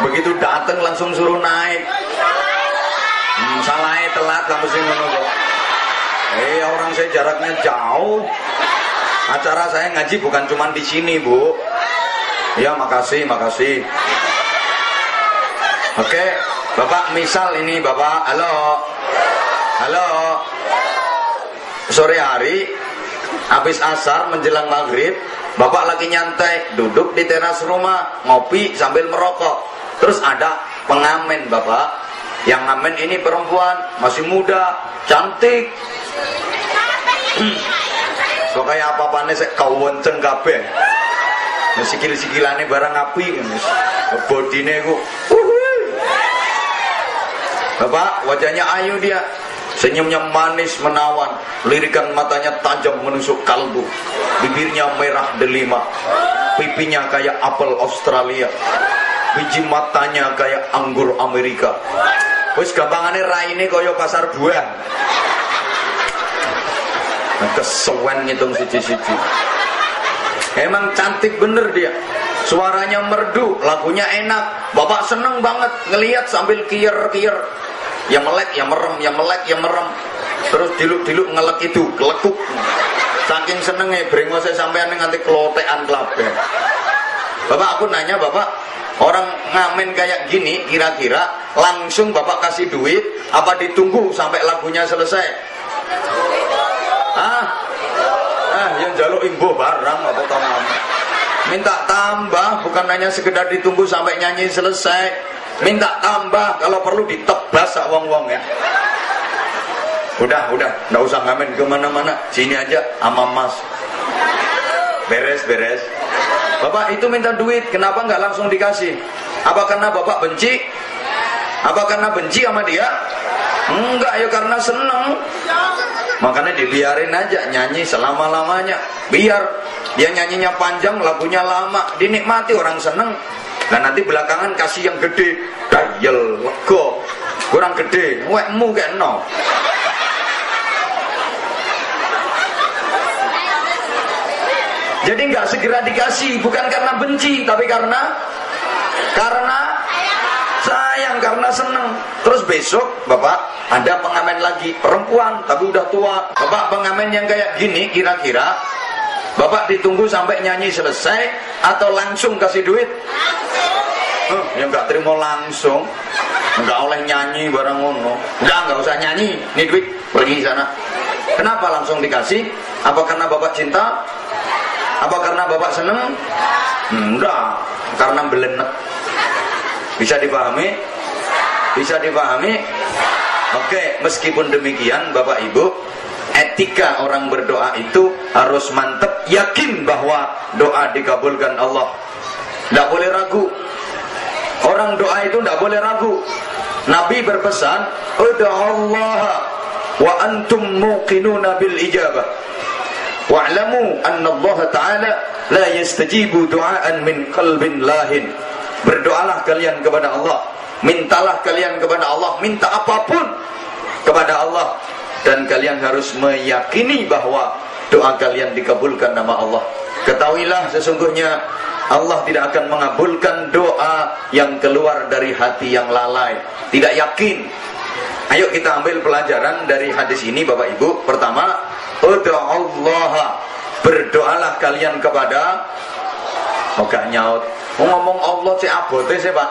Begitu datang langsung suruh naik. Salahnya telat kamu sih menunggu. Orang saya jaraknya jauh. Acara saya ngaji bukan cuma di sini Bu. Ya makasih. Oke, Bapak misal ini Bapak, halo. Sore hari, habis asar menjelang maghrib, Bapak lagi nyantai, duduk di teras rumah, ngopi sambil merokok. Terus ada pengamen Bapak, yang ngamen ini perempuan, masih muda, cantik. So kayak apa-apanya saya kawenceng kabeh. Sikil-sikilane barang api, bodine ku. Bapak, wajahnya ayu dia. Senyumnya manis menawan, lirikan matanya tajam menusuk kalbu, bibirnya merah delima, pipinya kayak apel Australia, biji matanya kayak anggur Amerika. Wis gampangane raine kaya pasar buah. Kesewen ngitung siji-siji. Emang cantik bener dia. Suaranya merdu, lagunya enak. Bapak seneng banget ngelihat sambil kiyer-kiyer. Ya melek, ya merem, ya melek, ya merem. Terus diluk-diluk ngelek itu, kelekuk. Saking senengnya brengose sampean nganti kelotekan kabeh. Bapak, aku nanya Bapak, orang ngamen kayak gini kira-kira langsung Bapak kasih duit apa ditunggu sampai lagunya selesai? Yang jaluk imbuh barang apa tamu. Minta tambah, bukan hanya sekedar ditunggu sampai nyanyi selesai. Minta tambah, kalau perlu ditebas sak wong-wong ya. Udah, nggak usah ngamen kemana-mana. Sini aja sama Mas. Beres. Bapak itu minta duit, kenapa nggak langsung dikasih? Apa karena Bapak benci? Apa karena benci sama dia? Enggak, ya karena seneng. Makanya dibiarin aja nyanyi selama-lamanya. Biar dia nyanyinya panjang, lagunya lama, dinikmati, orang seneng. Nah nanti belakangan kasih yang gede, dayel, lego, kurang gede, wekmu kayak no. Jadi nggak segera dikasih, bukan karena benci, tapi karena sayang, karena seneng. Terus besok Bapak ada pengamen lagi, perempuan tapi udah tua. Bapak pengamen yang kayak gini kira-kira Bapak ditunggu sampai nyanyi selesai atau langsung kasih duit? Ya nggak terima langsung, nggak oleh nyanyi barang ngono. Nggak usah nyanyi, nih duit pergi sana. Kenapa langsung dikasih? Apa karena Bapak cinta? Apa karena Bapak seneng? Enggak, karena belenek. Bisa dipahami? Bisa dipahami? Oke, meskipun demikian Bapak Ibu, etika orang berdoa itu harus mantap, yakin bahwa doa dikabulkan Allah. Tidak boleh ragu. Orang doa itu tidak boleh ragu. Nabi berpesan, ud'allaha wa antum muqinuna bil ijabah. Wa'lamu anna Allah Ta'ala la yastajibu du'aan min qalbin lahin. Berdoalah kalian kepada Allah, mintalah kalian kepada Allah, minta apapun kepada Allah, dan kalian harus meyakini bahwa doa kalian dikabulkan nama Allah. Ketahuilah sesungguhnya Allah tidak akan mengabulkan doa yang keluar dari hati yang lalai, tidak yakin. Ayo kita ambil pelajaran dari hadis ini Bapak Ibu. Pertama, ud'allaha, berdoalah kalian kepada. Gak nyaut. Ngomong Allah cek abote sih Pak.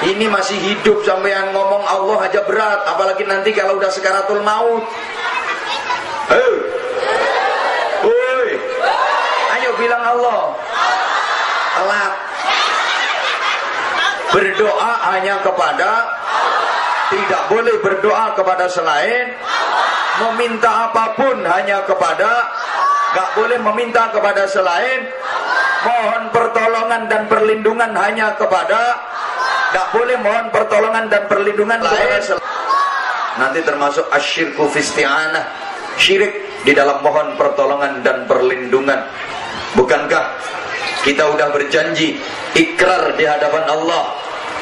Ini masih hidup sampean ngomong Allah aja berat, apalagi nanti kalau udah sekaratul maut. Ayo bilang Allah. Telat. Berdoa hanya kepada, tidak boleh berdoa kepada selain, meminta apapun hanya kepada, gak boleh meminta kepada selain, mohon pertolongan dan perlindungan hanya kepada, gak boleh mohon pertolongan dan perlindungan lain. Nanti termasuk asyirku fisti'anah, syirik di dalam mohon pertolongan dan perlindungan. Bukankah kita udah berjanji, ikrar di hadapan Allah,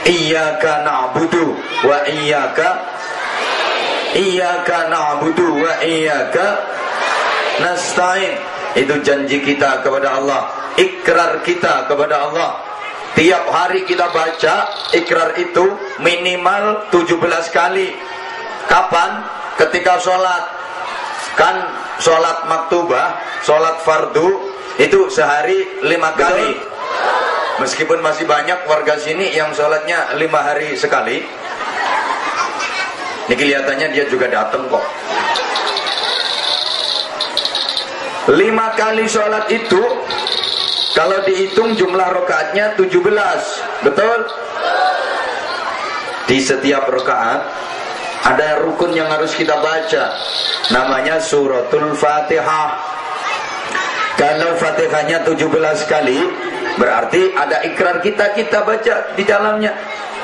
iyyaka na'budu wa iyyaka na'budu wa iyyaka nasta'in. Itu janji kita kepada Allah, ikrar kita kepada Allah. Tiap hari kita baca ikrar itu minimal 17 kali. Kapan? Ketika sholat. Kan sholat maktubah, sholat fardu itu sehari 5 kali. Meskipun masih banyak warga sini yang sholatnya 5 hari sekali. Ini kelihatannya dia juga datang kok. 5 kali sholat itu kalau dihitung jumlah rakaatnya 17. Betul? Di setiap rakaat ada rukun yang harus kita baca, namanya suratul Fatihah. Kalau Fatihahnya 17 kali, berarti ada ikrar kita baca di dalamnya.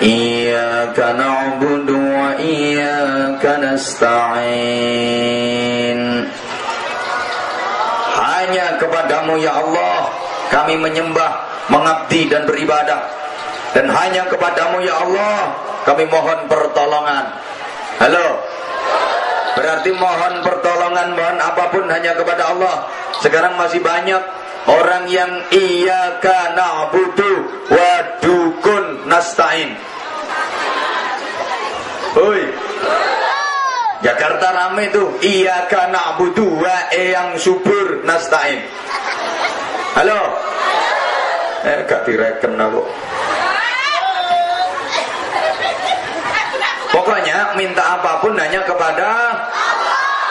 Iyyaka na'budu wa iyyaka nasta'in. Hanya kepadamu ya Allah kami menyembah, mengabdi dan beribadah. Dan hanya kepadamu ya Allah kami mohon pertolongan. Halo. Berarti mohon pertolongan, mohon apapun hanya kepada Allah. Sekarang masih banyak orang yang iyyaka na'budu wa dukun nasta'in. Oi. Jakarta rame tuh, iyyaka na'budu wa yang subur nasta'in. Halo. Gak direken aku. Pokoknya minta apapun hanya kepada Allah.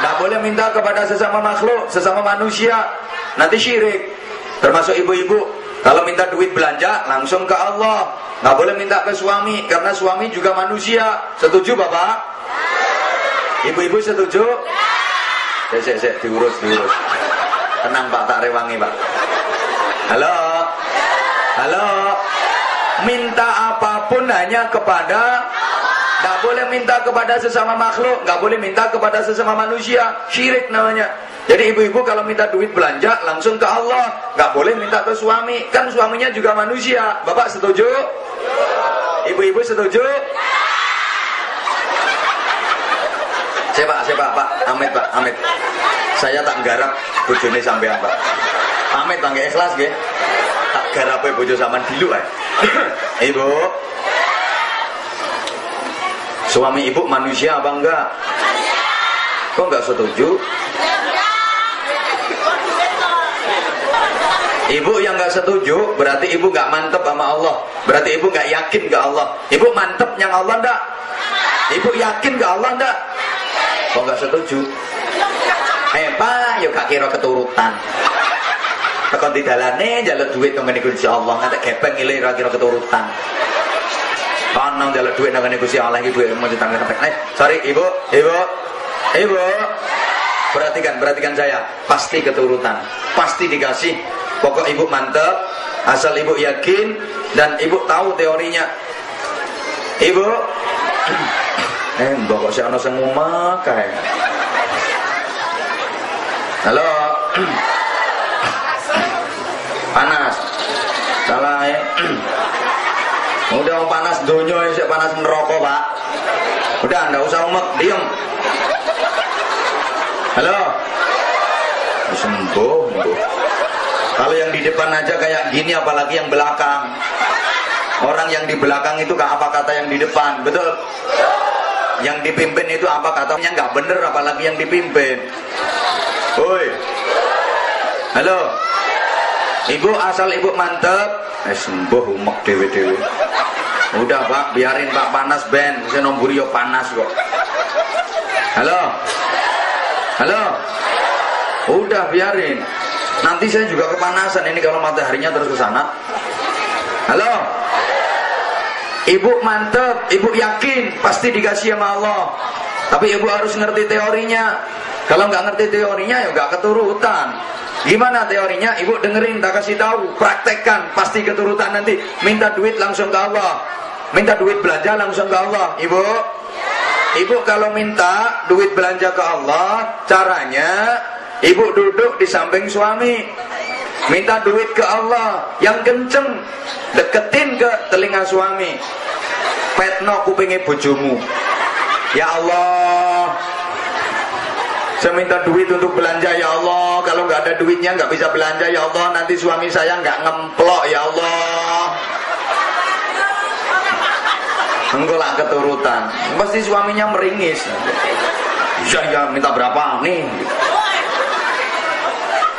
Nggak boleh minta kepada sesama makhluk, sesama manusia. Nanti syirik. Termasuk ibu-ibu, kalau minta duit belanja langsung ke Allah. Nggak boleh minta ke suami, karena suami juga manusia. Setuju Bapak? Ibu-ibu setuju? Sek, diurus. Tenang Pak, tak rewangi Pak. Halo. Minta apapun hanya kepada Allah. Nggak boleh minta kepada sesama makhluk, nggak boleh minta kepada sesama manusia. Syirik namanya. Jadi ibu-ibu kalau minta duit belanja langsung ke Allah, nggak boleh minta ke suami, kan suaminya juga manusia. Bapak setuju? Ibu-ibu setuju? Siapa Pak? Amit. Saya tak garap bojone sampean Pak. Amit Bang, ikhlas nggih. Tak garape bojo sampean dilu ae. Ibu. Suami ibu manusia apa enggak? Kok enggak setuju? Ibu yang enggak setuju berarti ibu enggak mantep sama Allah. Berarti ibu enggak yakin ke Allah. Ibu mantep yang Allah enggak? Ibu yakin ke Allah enggak? Kok enggak setuju? Pak, yo gak kira keturutan. Tekon di dalane njaluk duit nang ngene Gusti Allah, ngantek gepeng ile ora kira keturutan. Ana njaluk duit nang ngene Gusti Allah iki duit mau ditangkep. Sorry Ibu. Perhatikan saya, pasti keturutan, pasti dikasih. Pokok Ibu mantep, asal Ibu yakin dan Ibu tahu teorinya. Ibu, mbok kok sik ana sing ngomong kae. Halo. Panas. Salah ya. Udah panas donya sik panas neraka, Pak. Udah enggak usah umek, diem. Halo. Sembuh. Kalau yang di depan aja kayak gini apalagi yang belakang. Orang yang di belakang itu gak apa kata yang di depan, betul? Yang dipimpin itu apa katanya nggak bener apalagi yang dipimpin. Woi. Halo. Ibu asal ibu mantep, sembuh umek dewe-dewe. Udah Pak, biarin Pak panas ben, saya nomburi yo panas kok. Halo. Udah biarin. Nanti saya juga kepanasan ini kalau mataharinya terus ke sana. Halo. Ibu mantep, ibu yakin pasti dikasih sama Allah. Tapi ibu harus ngerti teorinya. Kalau nggak ngerti teorinya ya nggak keturutan. Gimana teorinya? Ibu dengerin, tak kasih tahu, praktekkan, pasti keturutan nanti. Minta duit langsung ke Allah. Minta duit belanja langsung ke Allah. Ibu kalau minta duit belanja ke Allah, caranya ibu duduk di samping suami. Minta duit ke Allah yang kenceng, deketin ke telinga suami. Petno kupinge bojomu. Ya Allah, saya minta duit untuk belanja ya Allah. Kalau nggak ada duitnya nggak bisa belanja ya Allah. Nanti suami saya nggak ngemplok ya Allah. Enggak lah keturutan. Pasti suaminya meringis. Ya minta berapa nih?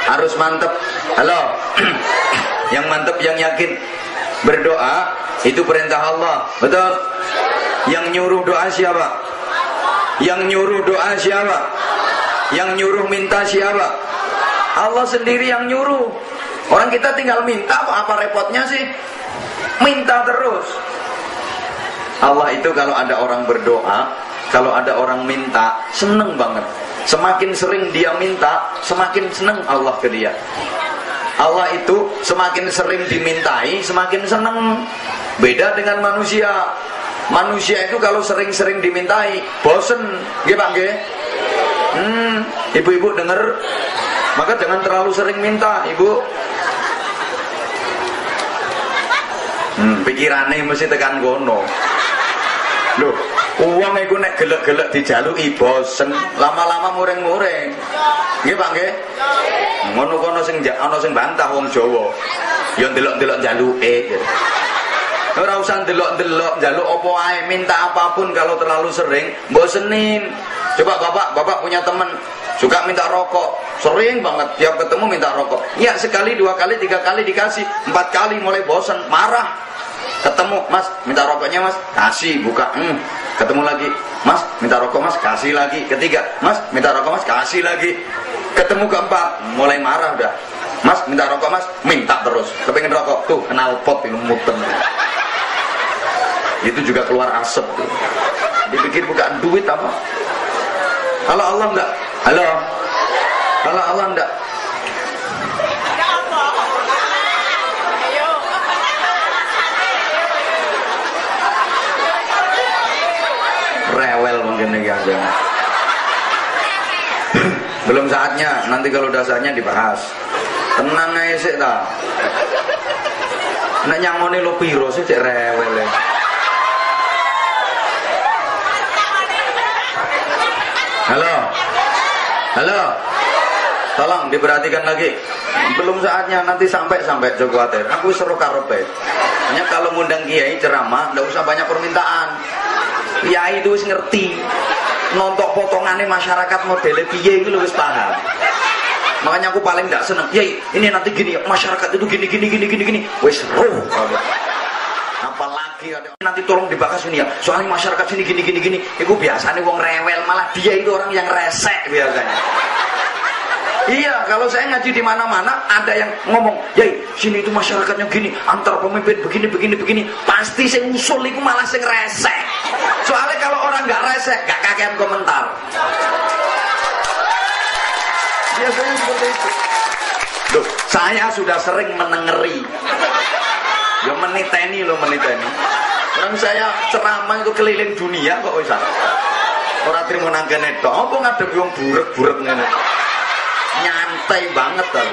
Harus mantep. Halo. Yang mantep, yang yakin. Berdoa itu perintah Allah, betul? Yang nyuruh doa siapa? Yang nyuruh doa siapa? Yang nyuruh minta siapa? Allah sendiri yang nyuruh. Orang kita tinggal minta, apa repotnya sih? Minta terus. Allah itu kalau ada orang berdoa, kalau ada orang minta, seneng banget. Semakin sering dia minta, semakin seneng Allah ke dia. Allah itu semakin sering dimintai, semakin seneng. Beda dengan manusia. Manusia itu kalau sering-sering dimintai bosen, nggih Pak nggih? Ibu-ibu dengar, maka jangan terlalu sering minta, Ibu. Pikirannya mesti tekan kono. Loh, uang itu nek gelek-gelek dijaluki bosen, lama-lama mureng-mureng. Nggih Pak nggih? Ngono kono sing ana sing bantah wong Jawa. Ya ndelok-ndelok jaluke. Ora usah ndelok-ndelok njaluk apa ae, minta apapun kalau terlalu sering bosenin. Coba bapak punya teman suka minta rokok, sering banget tiap ketemu minta rokok. Ya sekali, 2 kali, 3 kali dikasih, 4 kali mulai bosan, marah. Ketemu, Mas minta rokoknya Mas, kasih, buka. Ketemu lagi, Mas minta rokok Mas, kasih lagi. Ketiga, Mas minta rokok Mas, kasih lagi. Ketemu keempat, mulai marah udah. Mas minta rokok Mas, minta terus. Kepengen rokok, tuh kenal pot itu muter. Itu juga keluar asap tuh. Dipikir bukan duit apa? Kalau Allah enggak? Halo? Kalau Allah enggak? Rewel mungkin nih ya. Belum saatnya, nanti kalau udah saatnya dibahas. Tenang aja sih ta. Nek nyangone lo piro sih cek rewel ya. Halo, tolong diperhatikan lagi. Belum saatnya, nanti sampai Joko Ater. Aku seru karepe. Hanya kalau ngundang kiai ceramah, nggak usah banyak permintaan. Kiai itu wis ngerti. Nontok potongannya masyarakat modele piye itu wis paham. Makanya aku paling nggak seneng. Kiai, ini nanti gini, masyarakat itu gini. Wis seru. Apalagi ada nanti tolong dibahas ini ya, soalnya masyarakat sini gini. Itu biasanya wong rewel, malah dia itu orang yang resek biasanya. Iya, kalau saya ngaji di mana-mana ada yang ngomong, "Yai, sini itu masyarakatnya gini, antar pemimpin begini." Pasti saya usul itu malah sing resek. Soalnya kalau orang nggak resek, nggak kakean komentar. Biasanya seperti itu. Loh, saya sudah sering menengeri. Ya meniteni. Orang saya ceramah itu keliling dunia kok bisa. Orang terima nangkene tok. Apa ngadep wong burek-burek ngene. Nyantai banget tau.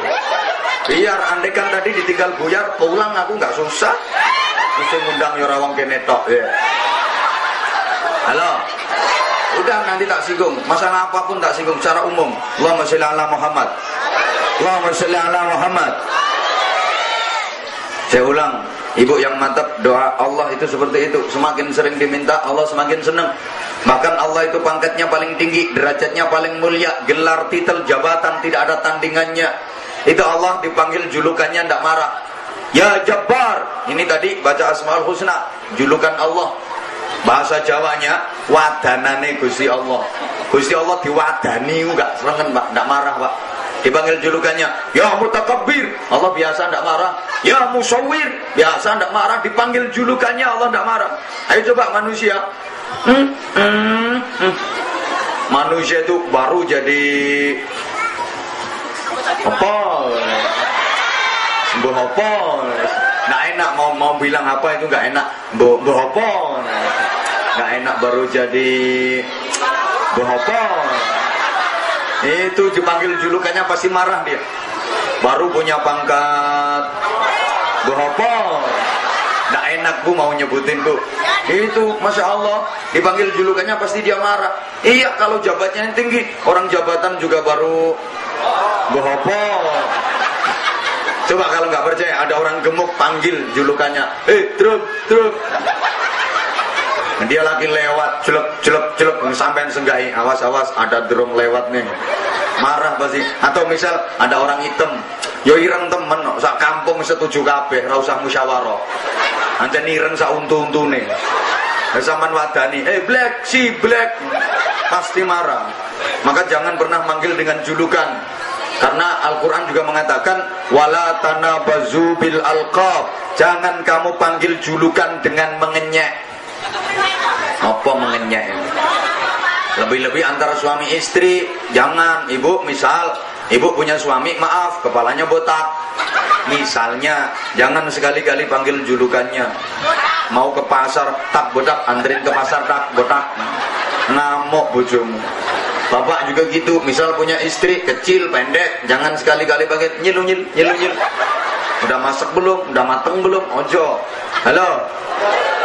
Biar andekan tadi ditinggal buyar, pulang aku nggak susah. Mesti ngundang ya orang kene tok ya. Halo. Udah nanti tak singgung. Masalah apapun tak singgung secara umum. Allahumma sholli ala Muhammad. Allahumma sholli ala Muhammad. Saya ulang, ibu yang mantap, doa Allah itu seperti itu. Semakin sering diminta, Allah semakin senang. Bahkan Allah itu pangkatnya paling tinggi, derajatnya paling mulia, gelar, titel, jabatan tidak ada tandingannya. Itu Allah dipanggil julukannya tidak marah. Ya Jabbar, ini tadi baca Asmaul Husna, julukan Allah. Bahasa Jawanya, wadanane Gusti Allah. Gusti Allah diwadani enggak serangan Pak, tidak marah Pak. Dipanggil julukannya, ya Mutakabbir, Allah biasa tidak marah. Ya Musawwir, biasa tidak marah. Dipanggil julukannya Allah tidak marah. Ayo coba manusia. Manusia itu baru jadi apa? Mbah apa? Nggak enak mau bilang apa itu nggak enak. Mbah apa? Nggak enak baru jadi mbah apa? Itu dipanggil julukannya pasti marah dia. Baru punya pangkat Bohopo, nggak enak bu mau nyebutin bu. Itu Masya Allah dipanggil julukannya pasti dia marah. Iya kalau jabatannya tinggi, orang jabatan juga baru Bohopo. Coba kalau nggak percaya, ada orang gemuk panggil julukannya, truk. Dia lagi lewat, jelek, sampai senggai, awas, ada drum lewat nih, marah pasti. Atau misal ada orang hitam, yo ireng temen, sak kampung setuju kabeh, ra usah musyawarah. Ancen ireng sak untu-untune. Zaman wadani, black, si black, pasti marah. Maka jangan pernah manggil dengan julukan. Karena Al-Quran juga mengatakan wala tanabazu bil alqab. Jangan kamu panggil julukan dengan mengenyek. Apa mengenyek ini? Lebih-lebih antara suami istri, jangan. Ibu misal, ibu punya suami, maaf, kepalanya botak. Misalnya, jangan sekali-kali panggil julukannya. Mau ke pasar, tak botak, anterin ke pasar, tak botak. Ngamuk bojomu. Bapak juga gitu, misal punya istri kecil, pendek, jangan sekali-kali panggil nyil-nyil. Udah masak belum? Udah mateng belum? Ojo. Halo.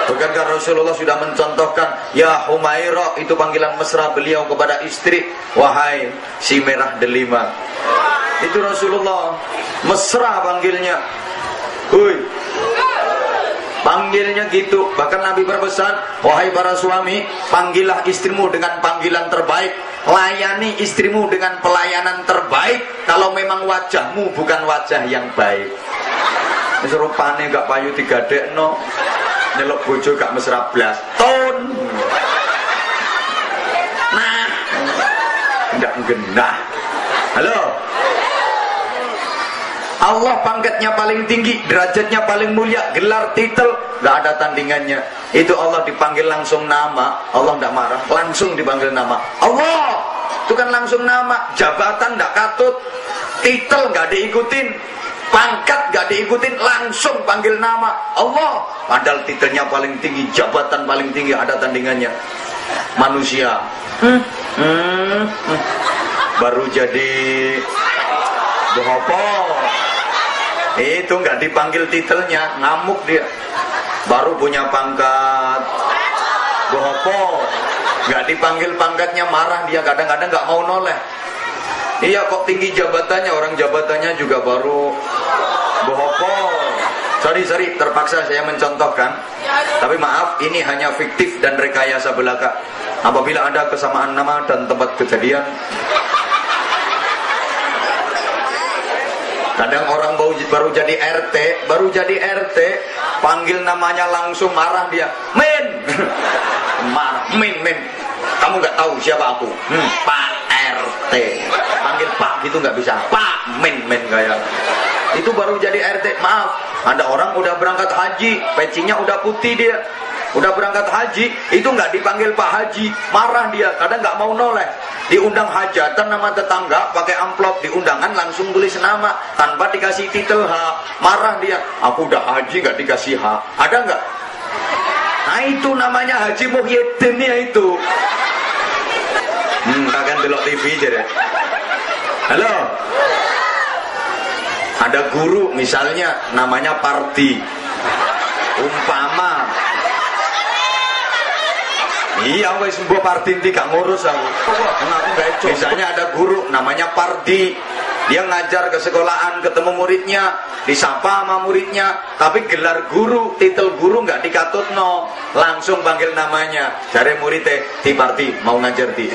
Bukankah Rasulullah sudah mencontohkan ya Humairah, itu panggilan mesra beliau kepada istri, wahai si merah delima. Itu Rasulullah mesra panggilnya. Hui, panggilnya gitu. Bahkan Nabi berpesan, wahai para suami, panggillah istrimu dengan panggilan terbaik, layani istrimu dengan pelayanan terbaik. Kalau memang wajahmu bukan wajah yang baik, serupane gak payu digadekno, nyelok bojo gak mesra blas ton. Nah, ndak genah. Halo. Allah pangkatnya paling tinggi, derajatnya paling mulia, gelar titel gak ada tandingannya. Itu Allah dipanggil langsung nama, Allah ndak marah, langsung dipanggil nama. Allah itu kan langsung nama, jabatan ndak katut, titel gak diikutin, pangkat gak diikutin, langsung panggil nama Allah. Padahal titelnya paling tinggi, jabatan paling tinggi, ada tandingannya. Manusia baru jadi bohopo, itu nggak dipanggil titelnya, ngamuk dia. Baru punya pangkat bohopo, nggak dipanggil pangkatnya, marah dia, kadang-kadang nggak mau noleh. Iya kok tinggi jabatannya, orang jabatannya juga baru bohopo. Sorry, terpaksa saya mencontohkan, tapi maaf, ini hanya fiktif dan rekayasa belaka. Apabila ada kesamaan nama dan tempat kejadian, kadang orang baru jadi RT, panggil namanya langsung marah dia. Min, marah, min. Kamu nggak tahu siapa aku? Pak RT. Panggil Pak gitu nggak bisa. Pak, min kayak. Itu baru jadi RT. Maaf, ada orang udah berangkat haji, pecinya udah putih dia. Udah berangkat haji, itu nggak dipanggil Pak Haji, marah dia, kadang nggak mau noleh. Diundang hajatan nama tetangga, pakai amplop, di undangan langsung tulis nama, tanpa dikasih titel H, marah dia. Aku udah haji nggak dikasih H, ada nggak? Nah itu namanya Haji Muhyiddin ya itu. Kalian delok TV jadi. Halo. Ada guru misalnya namanya Pardi, umpama. Iya, wes mbok Pardi gak ngurus aku. Aku gak eco. Misalnya ada guru namanya Pardi, dia ngajar ke sekolahan, ketemu muridnya, disapa sama muridnya, tapi gelar guru, titel guru nggak dikatutno, langsung panggil namanya. Cari muridnya, di Pardi mau ngajar di.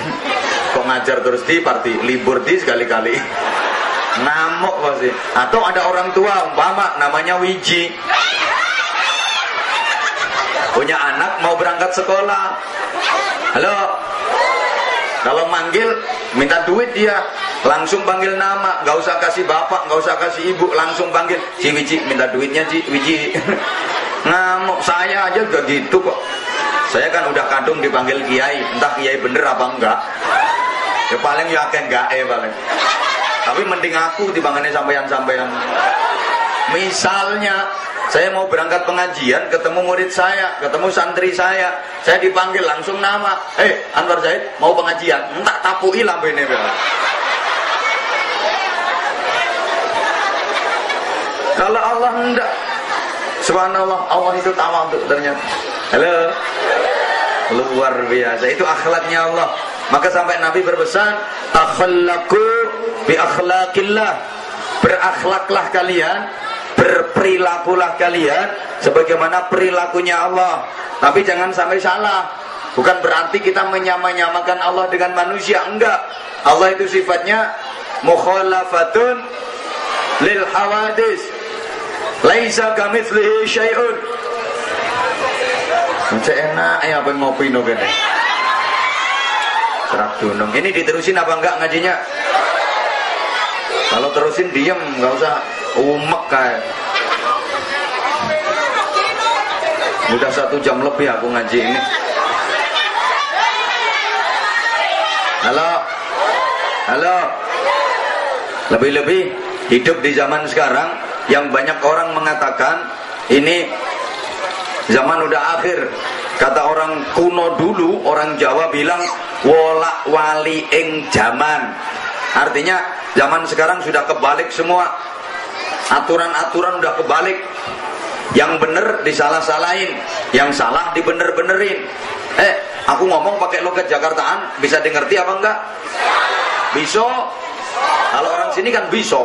Kok ngajar terus di Pardi, libur di sekali-kali. Ngamuk pasti. Atau ada orang tua umpama namanya Wiji, punya anak mau berangkat sekolah. Halo. Kalau manggil minta duit dia, langsung panggil nama, nggak usah kasih bapak, nggak usah kasih ibu, langsung panggil Ci Wiji, minta duitnya Ci Wiji. Ngamuk, saya aja juga gitu kok. Saya kan udah kadung dipanggil kiai, entah kiai bener apa enggak. Ya paling ya kayak enggak paling. Tapi mending aku dibangunnya sampean-sampean. Misalnya saya mau berangkat pengajian, ketemu murid saya, ketemu santri saya dipanggil langsung nama. Anwar Zaid mau pengajian, entak tapui lambene. Kalau Allah enggak, subhanallah, Allah itu tawadhu ternyata. Halo, luar biasa, itu akhlaknya Allah. Maka sampai Nabi berpesan, takhallaqu bi akhlaqillah, berakhlaklah kalian, berperilakulah kalian sebagaimana perilakunya Allah. Tapi jangan sampai salah. Bukan berarti kita menyamakan Allah dengan manusia, enggak. Allah itu sifatnya mukhalafatun lil hawadis, laisa kamitslihi syai'un. Macam enak ya apa ngopi no gede. Serak dunung. Ini diterusin apa enggak ngajinya? Kalau terusin diem, nggak usah umek kayak. Udah 1 jam lebih aku ngaji ini. Halo. Lebih-lebih hidup di zaman sekarang yang banyak orang mengatakan ini zaman udah akhir. Kata orang kuno dulu, orang Jawa bilang wolak wali ing zaman. Artinya zaman sekarang sudah kebalik semua. Aturan-aturan udah kebalik. Yang bener disalah-salahin, yang salah dibener-benerin. Aku ngomong pakai logat Jakartaan, bisa dimengerti apa enggak? Bisa. Kalau orang sini kan bisa.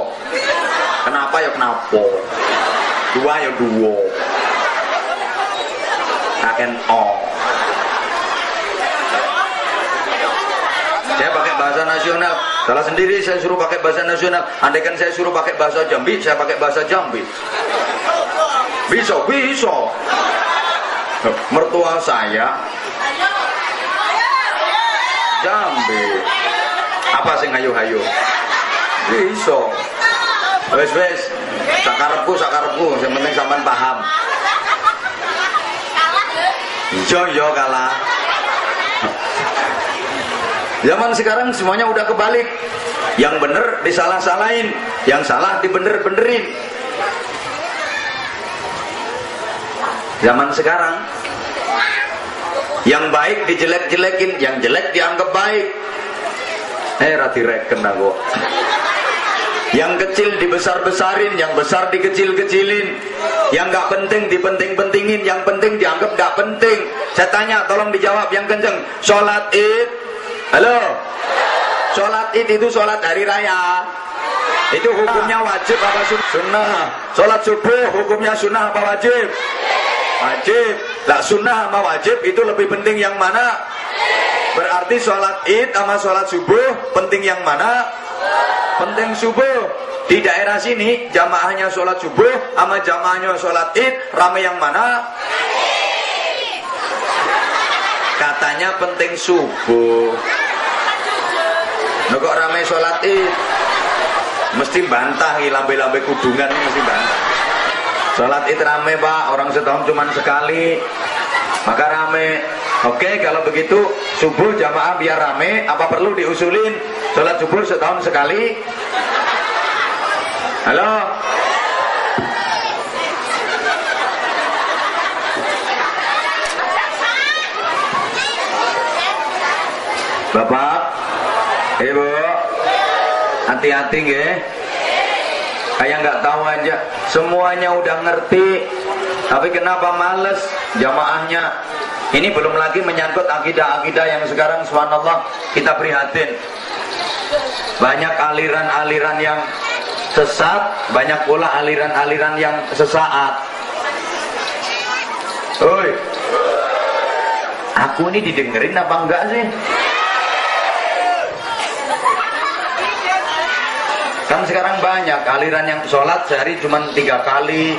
Kenapa ya kenapa? Dua ya dua. Akan Saya pakai bahasa nasional. Salah sendiri saya suruh pakai bahasa nasional. Andaikan saya suruh pakai bahasa Jambi, saya pakai bahasa Jambi. Bisa. Mertua saya Jambi. Apa sing hayu-hayu? Bisa. Wes. Sakarepku, yang penting sampean paham. Yo kalah. Zaman sekarang semuanya udah kebalik. Yang bener disalah-salahin, yang salah dibener-benerin. Zaman sekarang yang baik dijelek-jelekin, yang jelek dianggap baik. Rati reken aku. Yang kecil dibesar-besarin, yang besar dikecil-kecilin. Yang gak penting dipenting-pentingin, yang penting dianggap gak penting. Saya tanya, tolong dijawab yang kenceng. Sholat Id, halo? Sholat Id itu sholat hari raya. Itu hukumnya wajib apa sunnah? Sholat subuh hukumnya sunnah apa wajib? Wajib. Lah sunnah sama wajib itu lebih penting yang mana? Berarti sholat Id sama sholat subuh penting yang mana? Penting subuh. Di daerah sini jamaahnya sholat subuh sama jamaahnya sholat Id, rame yang mana? Katanya penting subuh. Nah, kok rame sholat Id? Mesti bantah, lambe-lambe kudungan mesti bantah. Sholat Id rame pak, orang setahun cuma sekali, maka rame. Oke, kalau begitu subuh jamaah biar rame, apa perlu diusulin sholat subuh setahun sekali? Halo? Bapak, Ibu, hati-hati nggih. Kayak nggak tahu aja, semuanya udah ngerti, tapi kenapa males jamaahnya? Ini belum lagi menyangkut akidah-akidah yang sekarang subhanallah kita prihatin. Banyak aliran-aliran yang sesat, banyak pula aliran-aliran yang sesaat. Oi, aku ini didengerin apa enggak sih? Kan sekarang banyak aliran yang sholat sehari cuma 3 kali.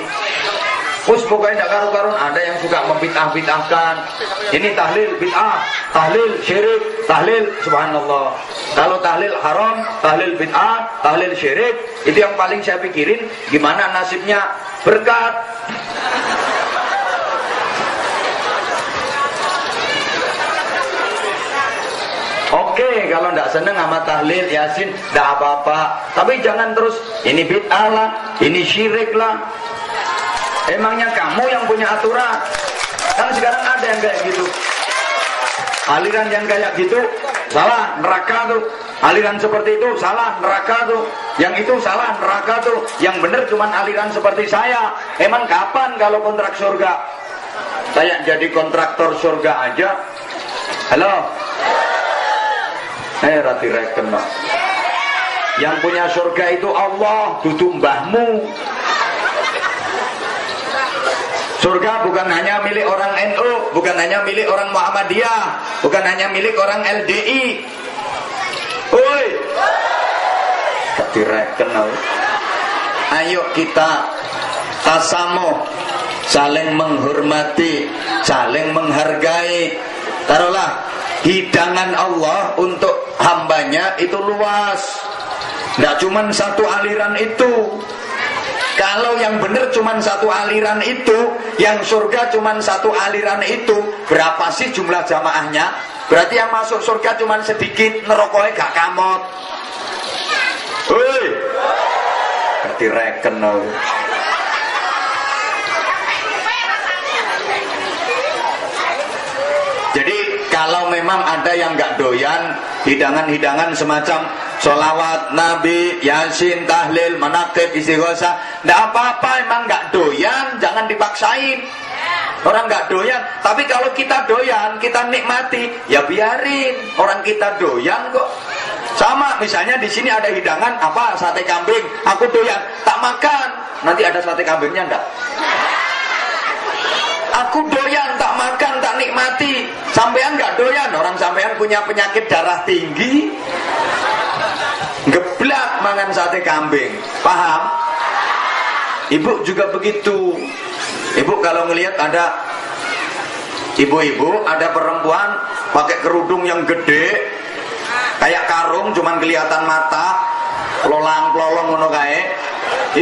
Us pokoknya tidak karu-karun. Ada yang suka membid'ah-bid'ahkan. Ini tahlil bid'ah, tahlil syirik, tahlil subhanallah. Kalau tahlil haram, tahlil bid'ah, tahlil syirik, itu yang paling saya pikirin gimana nasibnya berkat. Oke, kalau tidak seneng sama tahlil yasin, tidak apa-apa. Tapi jangan terus ini bid'ah lah, ini syirik lah. Emangnya kamu yang punya aturan? Kan sekarang ada yang kayak gitu. Aliran yang kayak gitu salah, neraka tuh. Aliran seperti itu salah, neraka tuh. Yang itu salah, neraka tuh. Yang benar cuman aliran seperti saya. Emang kapan kalau kontrak surga? Saya jadi kontraktor surga aja. Halo? Rati reken. Yang punya surga itu Allah, dudu mbahmu. Surga bukan hanya milik orang NU, bukan hanya milik orang Muhammadiyah, bukan hanya milik orang LDI. Oi, direken. Ayo kita tasamuh, saling menghormati, saling menghargai. Taruhlah hidangan Allah untuk hambanya itu luas. Tidak cuma satu aliran itu. Kalau yang benar cuma satu aliran itu, yang surga cuma satu aliran itu, berapa sih jumlah jamaahnya? Berarti yang masuk surga cuma sedikit, nerokoknya gak kamot. Hei, direken. memang ada yang nggak doyan hidangan-hidangan semacam sholawat Nabi, Yasin, tahlil, manaqib, istighosah, nggak apa-apa, emang nggak doyan, jangan dipaksain. Orang nggak doyan, tapi kalau kita doyan, kita nikmati, ya biarin. Orang kita doyan kok. Sama, misalnya di sini ada hidangan apa, sate kambing, aku doyan, tak makan. Nanti ada sate kambingnya enggak? Aku doyan, tak makan, tak nikmati. Sampean nggak doyan, orang sampean punya penyakit darah tinggi, geblak mangan sate kambing, paham? Ibu juga begitu. Ibu kalau ngelihat ada ibu-ibu, ada perempuan pakai kerudung yang gede kayak karung, cuman kelihatan mata, lolang-lolong ngono kae.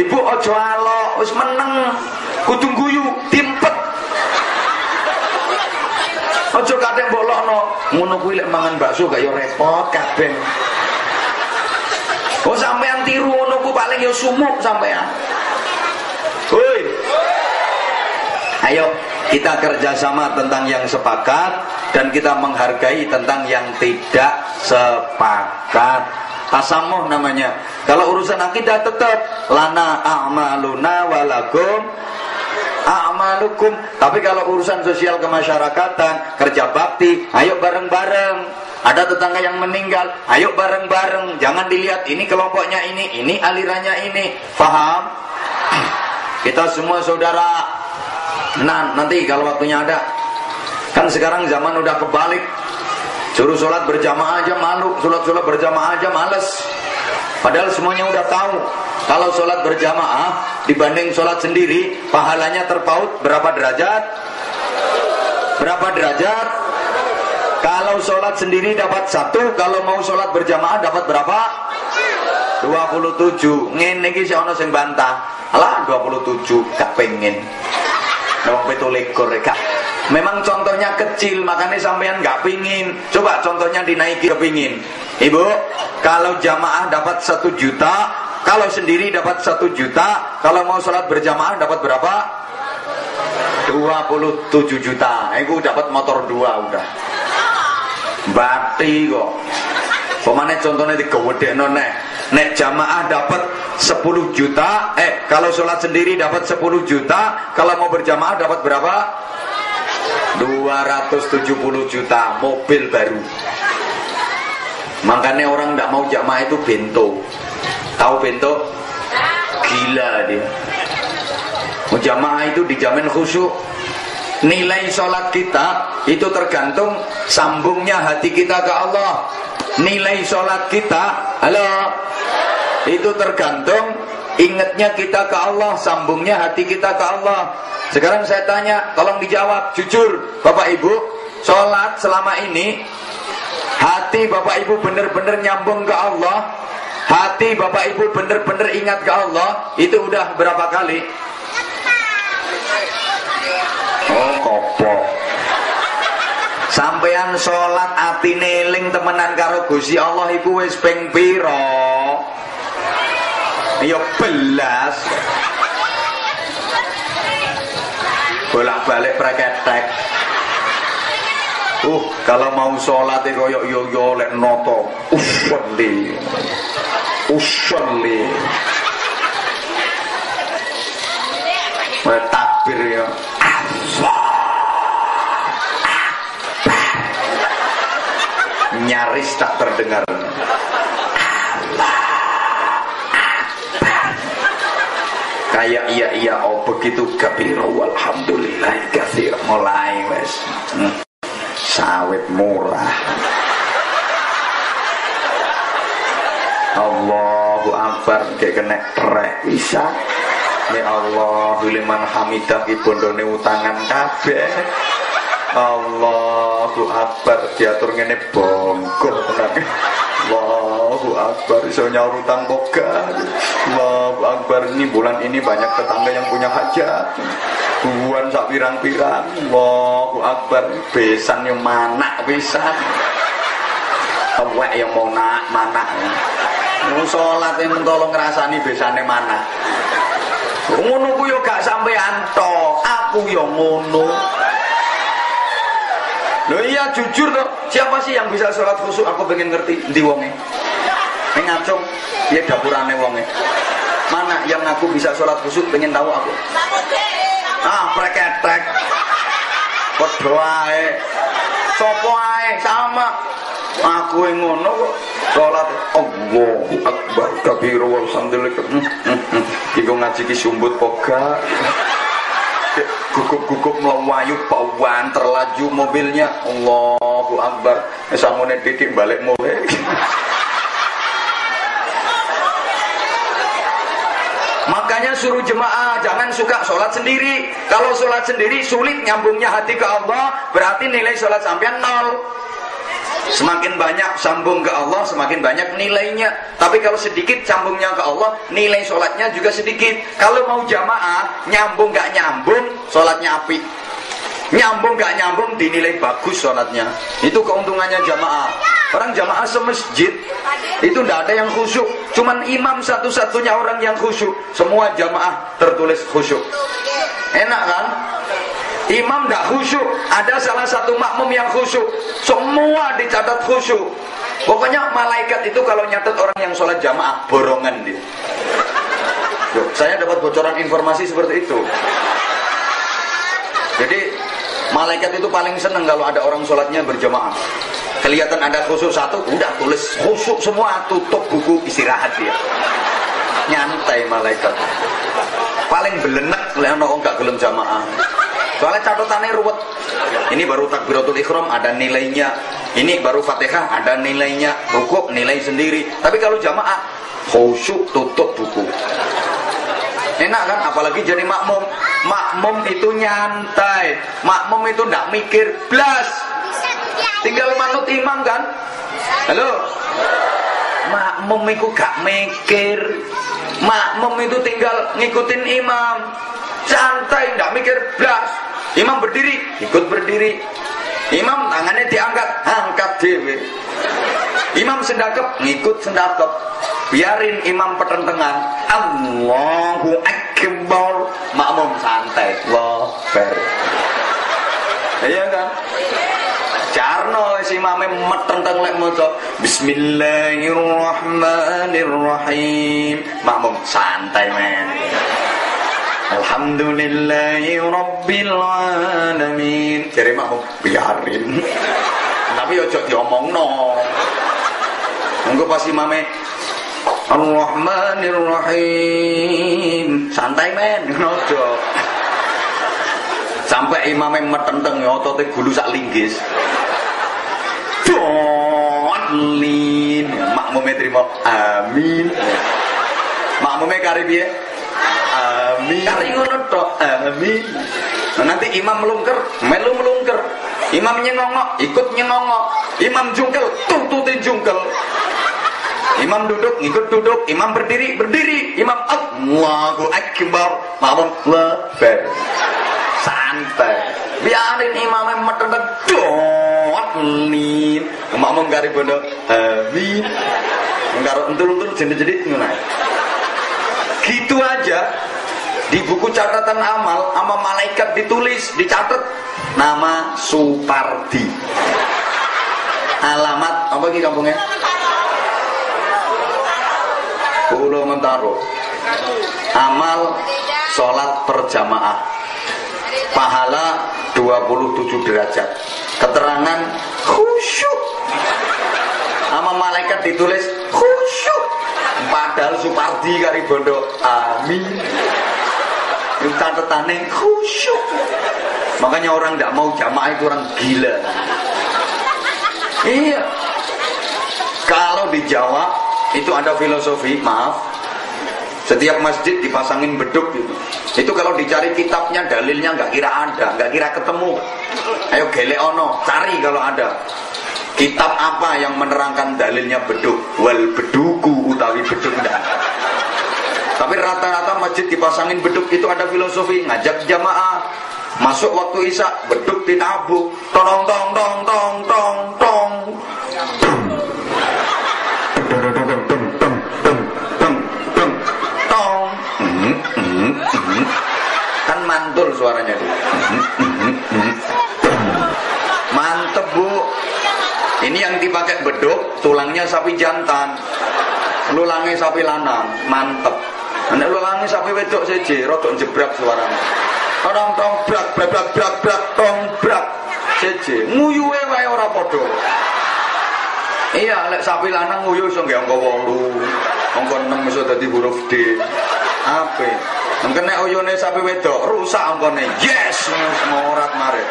Ibu ojo alok, wis meneng, kudu guyu, timpet. Ojo kadek bolokno, ngono kuwi lek mangan bakso gak yo repot kabeh. Oh sampean tiru ngono ku paling yo sumuk sampean. Hoi. Ayo kita kerjasama tentang yang sepakat dan kita menghargai tentang yang tidak sepakat. Tasamuh namanya. Kalau urusan akidah tetap lana a'maluna walakum a'malukum. Tapi kalau urusan sosial kemasyarakatan, kerja bakti, ayo bareng-bareng. Ada tetangga yang meninggal, ayo bareng-bareng. Jangan dilihat ini kelompoknya ini alirannya ini. Paham? Kita semua saudara. Nah, nanti kalau waktunya ada. Kan sekarang zaman udah kebalik. Suruh sholat berjamaah aja malu, sholat berjamaah aja males. Padahal semuanya udah tahu. Kalau sholat berjamaah dibanding sholat sendiri, pahalanya terpaut berapa derajat? Berapa derajat? Kalau sholat sendiri dapat 1, kalau mau sholat berjamaah dapat berapa? 27. Ngene iki sik ana sing bantah. Alah 27 gak pengen. Wong 17 gak. Memang contohnya kecil, makanya sampean gak pingin. Coba contohnya dinaiki kepingin. Ibu, kalau jamaah dapat 1 juta, kalau sendiri dapat 1 juta, kalau mau sholat berjamaah dapat berapa? 27 juta. Aku dapat motor 2 udah. Bati kok. Pemane contohnya digewedekno nek. Nek jamaah dapat 10 juta, kalau sholat sendiri dapat 10 juta, kalau mau berjamaah dapat berapa? 270 juta, mobil baru. Makanya orang tidak mau jamaah itu bento. Tahu bento? Gila dia. Jamaah itu dijamin khusyuk. Nilai sholat kita itu tergantung sambungnya hati kita ke Allah. Nilai sholat kita, halo, itu tergantung ingatnya kita ke Allah, sambungnya hati kita ke Allah. Sekarang saya tanya, tolong dijawab jujur, Bapak Ibu, sholat selama ini hati Bapak Ibu benar-benar nyambung ke Allah, hati Bapak Ibu benar-benar ingat ke Allah, itu udah berapa kali? Oh kopok. Sampean sholat ati neling temenan karo Gusti Allah iku wis ping pira? Ya belas. Bolak-balik preketek. Kalau mau sholat koyok yo lek noto. Usolli. Takbir ya. Nyaris tak terdengar. Kayak iya oh begitu kabir walhamdulillah katsir mulai wes sawit murah. Allahu akbar kayak kena trek bisa. Ya Allah liman hamidah ibondone utangan kabeh. Allahu akbar diatur ngene bongkok tenan. Allahu akbar iso nyaur utang boga. Allahu akbar ini bulan ini banyak tetangga yang punya hajat. Buan sak pirang-pirang. Allahu akbar besan yang manak pisan. Awak yang mau manak. Mau salat yang tolong ngrasani besane manak. Ngono ku yo gak sampean tok, aku yo ngono. Loh iya jujur toh, siapa sih yang bisa sholat khusyuk? Aku pengen ngerti ndi wonge. Ning ngacung, piye dapurane wonge. Mana yang ngaku bisa sholat khusyuk, pengen tahu aku. Ah, preketek. Padha ae. Sopo ae sama. Aku yang ngono kok sholat Allahu Akbar kabiru walhamdulillah. Iku ngaji ki sumbut poga. Gugup-gugup melayu pawan terlaju mobilnya. Allahu Akbar. Samune titik balik mulai. Makanya suruh jemaah jangan suka sholat sendiri. Kalau sholat sendiri sulit nyambungnya hati ke Allah, berarti nilai sholat sampean 0. Semakin banyak sambung ke Allah, semakin banyak nilainya. Tapi kalau sedikit sambungnya ke Allah, nilai sholatnya juga sedikit. Kalau mau jamaah, nyambung gak nyambung, sholatnya api. Nyambung gak nyambung, dinilai bagus sholatnya. Itu keuntungannya jamaah. Orang jamaah semasjid, itu tidak ada yang khusyuk. Cuman imam satu-satunya orang yang khusyuk. Semua jamaah tertulis khusyuk. Enak kan? Imam tidak khusyuk, ada salah satu makmum yang khusyuk, semua dicatat khusyuk. Pokoknya malaikat itu kalau nyatet orang yang sholat jamaah, borongan dia. Saya dapat bocoran informasi seperti itu. Jadi malaikat itu paling senang kalau ada orang sholatnya berjamaah. Kelihatan ada khusyuk satu, udah tulis khusyuk semua, tutup buku, istirahat dia. Nyantai malaikat. Paling belenek kalau nggak gelem jamaah. Soalnya catatannya ruwet. Ini baru takbiratul ikhram ada nilainya. Ini baru Fatihah ada nilainya. Rukuk nilai sendiri. Tapi kalau jamaah khusyuk tutup buku. Enak kan? Apalagi jadi makmum. Makmum itu nyantai. Makmum itu ndak mikir blas. Tinggal manut imam kan? Halo? Makmum itu gak mikir. Makmum itu tinggal ngikutin imam. Santai, ndak mikir blas. Imam berdiri, ikut berdiri. Imam tangannya diangkat, angkat dewe. Imam sendakep, ngikut sendakep. Biarin imam petentengan. Allahu Akbar. Makmum santai. Allahu Akbar. Iya kan? Carno si imame metenteng lek maca Bismillahirrahmanirrahim. Makmum santai men. Alhamdulillahi Rabbil Alamin. Jadi makmum biarin. Tapi ojo diomongno. Engko pas imame Ar-Rahmanir-Rahim. Santai men, ojo. Sampai imame metenteng ya otote gulu sak linggis. Dolin. Makmume trimo amin. Makmume kari piye? Amin. Kari ngono tok. Amin. Nanti imam melungker, melu melungker. Imam nyengongok, ikut nyengongok. Imam jungkel, tututin jungkel. Imam duduk, ikut duduk. Imam berdiri, berdiri. Imam Allahu Akbar. Makmum lebar. Santai. Biarin imamnya metendek. Dolin. Makmum kari bondo. Amin. Karo entul-entul jedit-jedit ngono. Gitu aja. Di buku catatan amal sama malaikat ditulis, dicatat nama Supardi. Alamat apa iki kampungnya? Pulau Mentaro. Amal sholat berjamaah. Pahala 27 derajat. Keterangan khusyuk. Sama malaikat ditulis khusyuk. Padahal Supardi kari bondo amin. Itu catatannya khusyuk. Makanya orang tidak mau jamaah itu orang gila. Iya. Kalau di Jawa itu ada filosofi, maaf. Setiap masjid dipasangin beduk gitu. Itu kalau dicari kitabnya, dalilnya nggak kira ada, nggak kira ketemu. Ayo gelek ono, cari kalau ada. Kitab apa yang menerangkan dalilnya beduk? Wal beduku utawi beduk enggak. Tapi rata-rata masjid dipasangin beduk itu ada filosofi, ngajak jamaah. Masuk waktu isya, beduk ditabuk. Tong tong tong tong tong tong. Kan mantul suaranya tuh. Mantep Ini yang dipakai beduk, tulangnya sapi jantan, lulangnya sapi lanang, mantep. Nek lulangnya sapi wedok seje, rodok jebrak suaranya. Orang tong brak tong brak seje, nguyuhe wae ora padha. Iya, lek sapi lanang nguyu iso nggih angka 8, angka 6 iso dadi huruf D. Ape? Mungkin nek uyune sapi wedok rusak angkane. Yes, morat marit.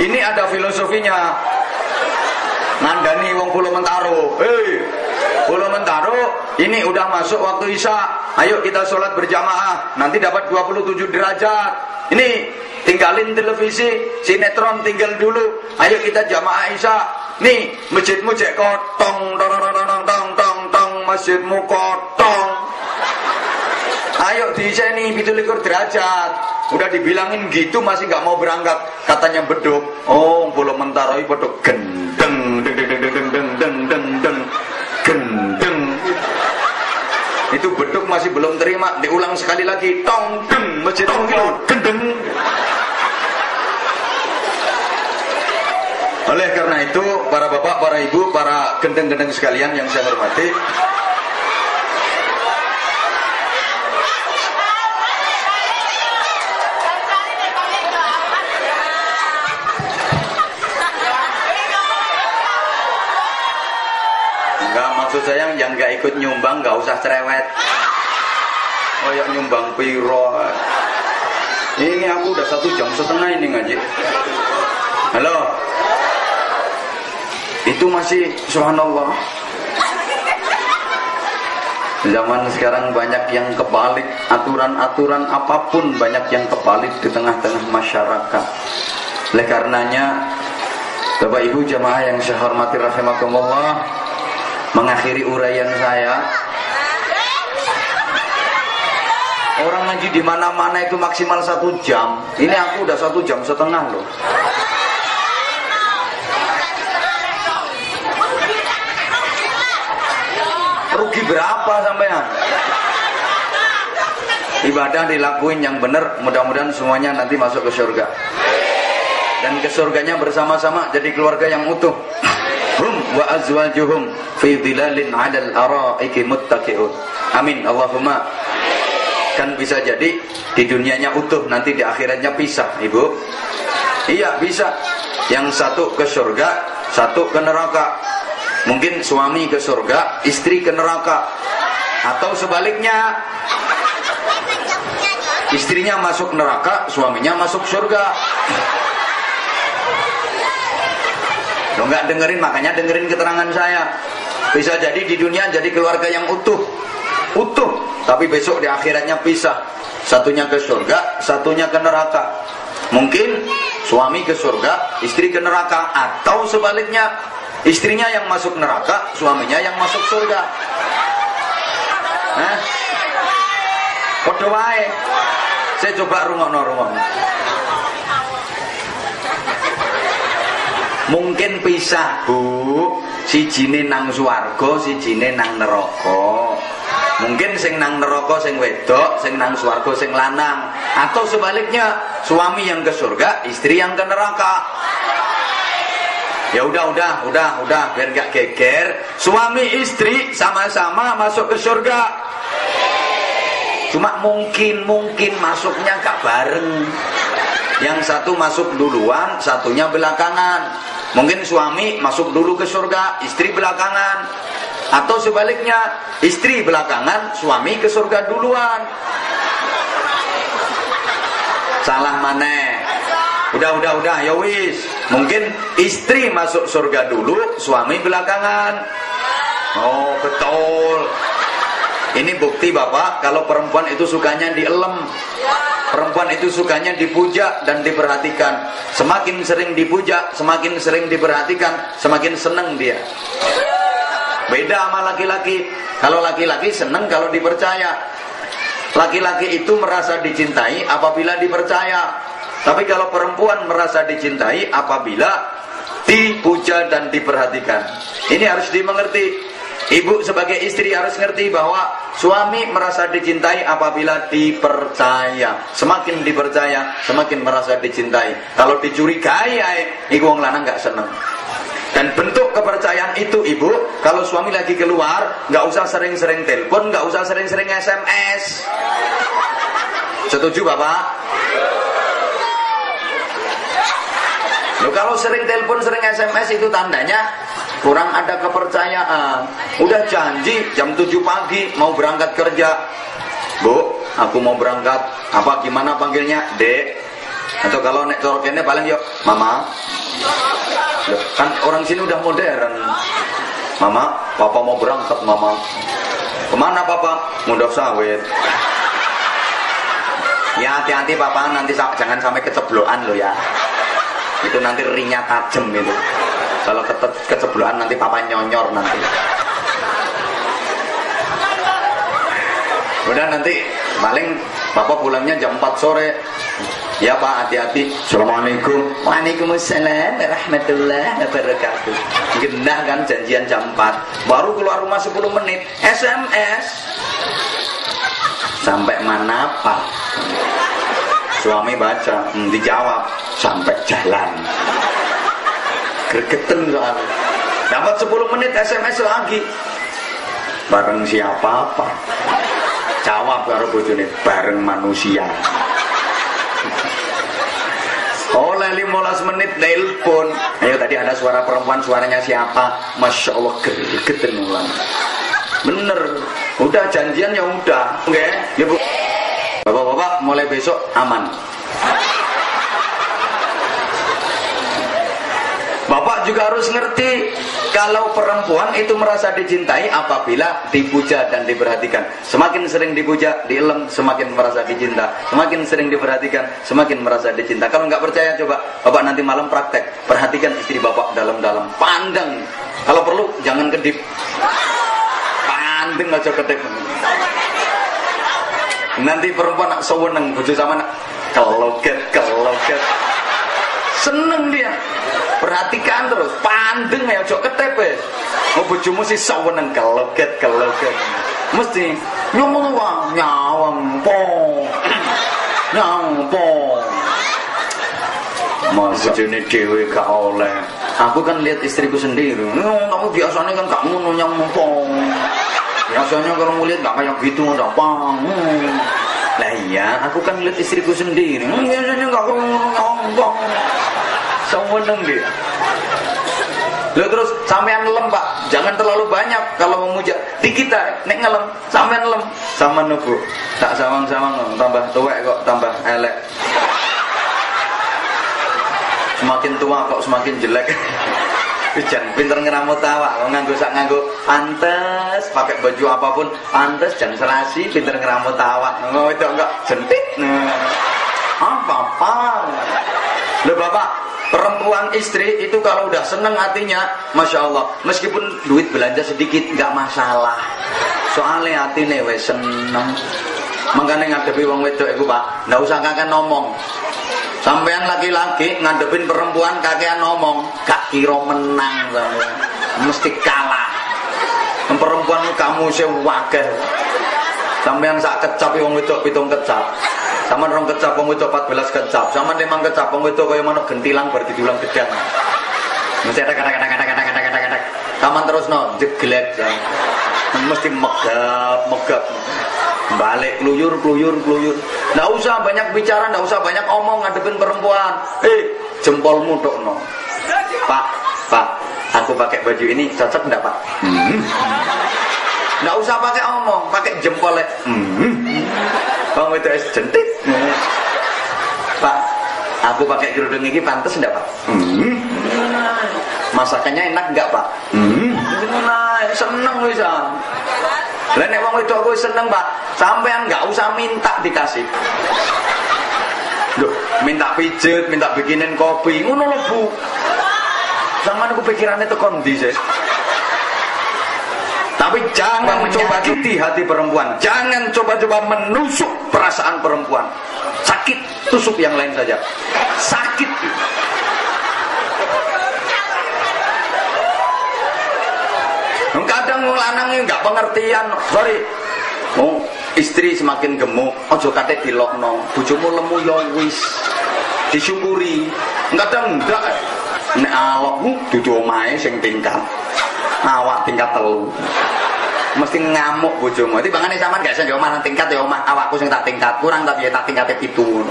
Ini ada filosofinya. Ngandani wong Pulau Mentaro. Pulau Mentaro, ini udah masuk waktu Isya. Ayo kita sholat berjamaah. Nanti dapat 27 derajat. Ini tinggalin televisi, sinetron tinggal dulu. Ayo kita jamaah Isya. Nih, masjidmu cek kotong, tong, masjidmu kotong. Ayo diiseni 27 derajat. Udah dibilangin gitu masih nggak mau berangkat. Katanya beduk. Oh, Pulau Mentaro itu beduk gendeng, gendeng. Itu beduk masih belum terima. Diulang sekali lagi. Tong, deng, masjid gendeng. Oleh karena itu, para bapak, para ibu, para gendeng-gendeng sekalian yang saya hormati, enggak, maksud saya yang enggak ikut nyumbang enggak usah cerewet. Oh ya, nyumbang piro. Ini aku udah 1,5 jam ini ngaji. Halo. Itu masih subhanallah. Zaman sekarang banyak yang kebalik, aturan-aturan apapun banyak yang kebalik di tengah-tengah masyarakat. Oleh karenanya, Bapak Ibu jamaah yang saya hormati rahimakumullah, mengakhiri uraian saya. Orang ngaji di mana-mana itu maksimal 1 jam. Ini aku udah 1,5 jam loh. Rugi berapa sampean? Ibadah dilakuin yang benar, mudah-mudahan semuanya nanti masuk ke surga. Dan ke surganya bersama-sama jadi keluarga yang utuh. Hum wa azwajuhum fi dhilalin 'alal ara'iki muttaqi'un. Amin Allahumma. Kan bisa jadi di dunianya utuh, nanti di akhiratnya pisah, Ibu. Iya, bisa. Yang satu ke surga, satu ke neraka. Mungkin suami ke surga, istri ke neraka. Atau sebaliknya, istrinya masuk neraka, suaminya masuk surga. Lo nggak dengerin, makanya dengerin keterangan saya. Bisa jadi di dunia jadi keluarga yang utuh, tapi besok di akhiratnya pisah. Satunya ke surga, satunya ke neraka. Mungkin suami ke surga, istri ke neraka. Atau sebaliknya, istrinya yang masuk neraka, suaminya yang masuk surga. Padha wae. Saya coba rungokno. Mungkin pisah, Bu. Sijine nang swarga, sijine nang neraka. Mungkin sing nang neraka sing wedok, sing nang swarga sing lanang. Atau sebaliknya, suami yang ke surga, istri yang ke neraka. Ya udah, biar gak geger. Suami istri sama-sama masuk ke surga. Cuma mungkin masuknya gak bareng. Yang satu masuk duluan, satunya belakangan. Mungkin suami masuk dulu ke surga, istri belakangan. Atau sebaliknya, istri belakangan, suami ke surga duluan. Salah maneh. Udah, ya wis. Mungkin istri masuk surga dulu, suami belakangan. Oh, betul. Ini bukti Bapak, kalau perempuan itu sukanya dielem. Perempuan itu sukanya dipuja dan diperhatikan. Semakin sering dipuja, semakin sering diperhatikan, semakin seneng dia. Beda sama laki-laki. Kalau laki-laki seneng kalau dipercaya. Laki-laki itu merasa dicintai apabila dipercaya. Tapi kalau perempuan merasa dicintai apabila dipuja dan diperhatikan. Ini harus dimengerti. Ibu sebagai istri harus ngerti bahwa suami merasa dicintai apabila dipercaya. Semakin dipercaya, semakin merasa dicintai. Kalau dicurigai, iku wong lanang gak seneng. Dan bentuk kepercayaan itu ibu, kalau suami lagi keluar, nggak usah sering-sering telepon, nggak usah sering-sering SMS. Setuju bapak? Loh, kalau sering telepon, sering SMS itu tandanya kurang ada kepercayaan. Udah janji jam 7 pagi mau berangkat kerja. Bu, aku mau berangkat. Apa gimana panggilnya? Dek. Atau kalau nek corokennya paling yuk, Mama. Loh, kan orang sini udah modern. Mama, papa mau berangkat, Mama. Kemana papa? Mudah sawit. Ya hati-hati papa, nanti jangan sampai keceblokan lo ya. Itu nanti ringnya tajam itu. Kalau keceblokan nanti papa nyonyor nanti. Udah nanti paling papa pulangnya jam 4 sore. Ya pak, hati-hati. Assalamualaikum. Waalaikumsalam warahmatullahi wabarakatuh. Genah kan janjian jam 4. Baru keluar rumah 10 menit SMS. Sampai mana pak? Suami baca, dijawab sampai jalan. Gregeten soalnya. Dapat 10 menit SMS lagi. Bareng siapa pak? Jawab karo bojone, bareng manusia. Oleh 15 menit telepon. Ayo tadi ada suara perempuan, suaranya siapa? Masya Allah, gede ulang. Bener, udah janjian ya udah. Oke, ya bu. Bapak-bapak mulai besok aman. Bapak juga harus ngerti kalau perempuan itu merasa dicintai apabila dipuja dan diperhatikan. Semakin sering dipuja, dielem, semakin merasa dicinta. Semakin sering diperhatikan, semakin merasa dicinta. Kalau nggak percaya coba, bapak nanti malam praktek. Perhatikan istri bapak dalam-dalam, pandang. Kalau perlu jangan kedip. Pandang aja kedip. Nanti perempuan nak seweneng bojo sama nak keloget. Seneng dia. Perhatikan terus, pandeng ya, ojo ketep wis. Mau bojomu sih seweneng keloget. Mesti nyomong wong nyawang po. Mas bojone dhewe gak oleh. Aku kan lihat istriku sendiri. Kamu biasanya kan gak ngono nyamong po. Biasanya kalau mau lihat gak kayak gitu apa. Lah iya, aku kan lihat istriku sendiri. Biasanya gak ngomong. Seweneng dia. Lalu terus sampean lem pak, jangan terlalu banyak kalau memuja. Di kita nek ngelem, sampean lem sama nubu. Tak sawang-sawang tambah tuwek kok tambah elek. Semakin tua kok semakin jelek. Jangan pinter ngeramut tawa, nganggo pantes, pakai baju apapun pantes, jangan selasi, pinter ngeramut tawa. Oh itu enggak jentik. Apa? Loh bapak, perempuan istri itu kalau udah seneng hatinya, masya Allah, meskipun duit belanja sedikit nggak masalah. Soalnya hatinya wes seneng. Makanya ngadepi wong wedok itu pak, nggak usah kakek ngomong. Sampean laki-laki ngadepin perempuan kakean ngomong, gak kira menang, mesti kalah. Perempuan kamu sewakil. Sampean sak kecap wong wedok 7 kecap. Sama rong kecap wong wedok 14 kecap. Sama 5 kecap wong wedok kaya manuk gentilang bar didulang gedang. Mesti ada kata-kata. Taman terus no, jeglek. Mesti megap. Balik kluyur. Nggak usah banyak bicara, nggak usah banyak omong ngadepin perempuan. Jempolmu tok no. Pak, aku pakai baju ini cocok enggak pak? Nggak usah pakai omong, pakai jempolnya. Bang itu es jentik. Pak, aku pakai kerudung ini pantas enggak pak? Masakannya enak enggak pak? Seneng bisa. Lah nek wong wedok kowe seneng, Pak, sampean enggak usah minta dikasih. Loh, minta pijet, minta bikinin kopi, ngono lho, Bu. Sampeyan ku pikirane tekan ndi sih? Tapi jangan coba cuti hati perempuan. Jangan coba-coba menusuk perasaan perempuan. Sakit, tusuk yang lain saja. Sakit. Kadang lanangnya nggak pengertian, sorry. Istri semakin gemuk, ojo kate dilokno. Bojomu lemu ya wis. Disyukuri. Kadang enggak. Nek alokmu dudu omahe sing tingkat. Awak tingkat 3. Mesti ngamuk bojomu. Dadi bangane sampean gak iso yo omah tingkat ya omah awakku sing tak tingkat. Kurang tapi ya tak tingkate 7.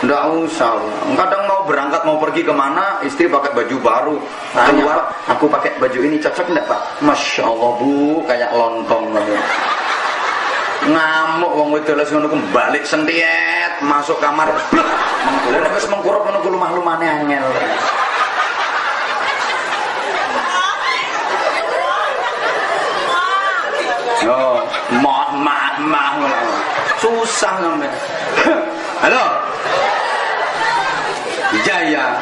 Nggak usah. Kadang mau berangkat mau pergi kemana, istri pakai baju baru. Keluar, aku pakai baju ini cocok enggak Pak? Masya Allah Bu, kayak lontong. Ngamuk wong wedok les ngono ku balik sentiet, masuk kamar. Mengkurep wis mengkurep ngono ku lumah-lumane angel. Oh, mah susah sampe. Halo. Jaya.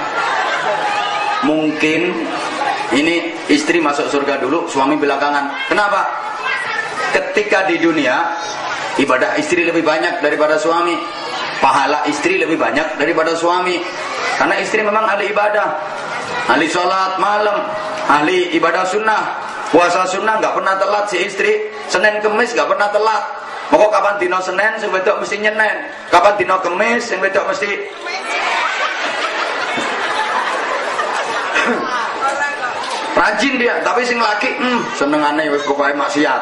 Mungkin ini istri masuk surga dulu, suami belakangan. Kenapa? Ketika di dunia ibadah istri lebih banyak daripada suami, pahala istri lebih banyak daripada suami. Karena istri memang ahli ibadah, ahli sholat malam, ahli ibadah sunnah, puasa sunnah nggak pernah telat si istri. Senin Kemis nggak pernah telat. Pokok kapan dino Senin sing wedok mesti nyenen, kapan dino Kemis sing wedok mesti rajin dia. Tapi sing laki senengane wis pokoke maksiat.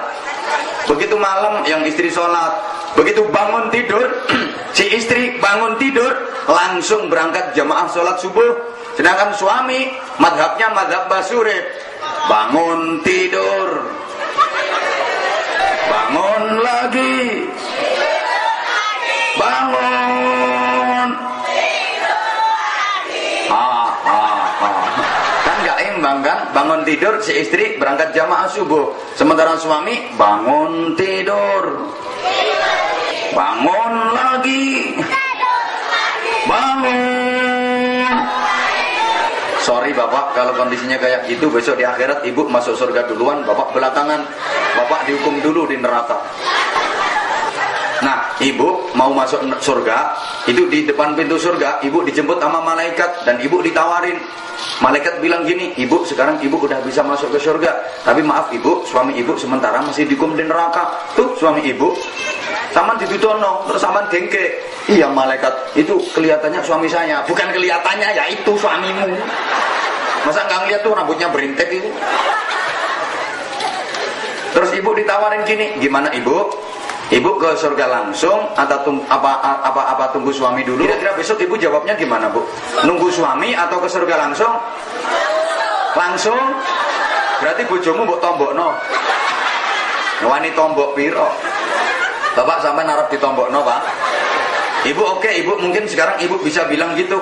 Begitu malam yang istri sholat, begitu bangun tidur si istri bangun tidur langsung berangkat jamaah sholat subuh. Sedangkan suami madhabnya madhab Basurib, bangun tidur, bangun lagi, bangun, kan gak imbang kan? Bangun tidur si istri berangkat jamaah subuh, sementara suami bangun tidur, bangun lagi, bangun. Sorry Bapak, kalau kondisinya kayak gitu besok di akhirat ibu masuk surga duluan, Bapak belakangan. Bapak dihukum dulu di neraka. Nah, ibu mau masuk surga, itu di depan pintu surga, ibu dijemput sama malaikat dan ibu ditawarin. Malaikat bilang gini, ibu sekarang ibu udah bisa masuk ke surga, tapi maaf ibu, suami ibu sementara masih dihukum di neraka. Tuh suami ibu saman ditudono, terus saman dengke. Iya malaikat, itu kelihatannya suami saya. Bukan kelihatannya, ya itu suamimu. Masa nggak ngeliat tuh rambutnya berintek itu. Terus ibu ditawarin gini, gimana ibu? Ibu ke surga langsung atau tunggu suami dulu? Kira-kira besok ibu jawabnya gimana Bu? Nunggu suami atau ke surga langsung? Langsung? Berarti bojomu mbok tombokno. Wani tombok piro? Bapak sampai narap ditombokno Pak. Ibu oke, ibu mungkin sekarang ibu bisa bilang gitu,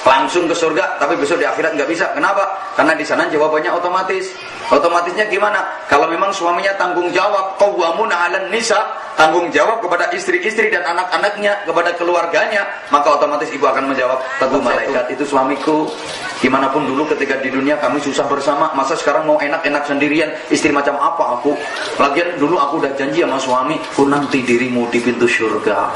langsung ke surga, tapi besok di akhirat nggak bisa. Kenapa? Karena di sana jawabannya otomatis. Otomatisnya gimana? Kalau memang suaminya tanggung jawab, qawwamuna 'alan nisa, tanggung jawab kepada istri-istri dan anak-anaknya, kepada keluarganya, maka otomatis ibu akan menjawab, tentu malaikat itu suamiku. Gimana pun dulu ketika di dunia kami susah bersama, masa sekarang mau enak-enak sendirian? Istri macam apa aku? Lagian dulu aku udah janji sama suami, ku nanti dirimu di pintu surga.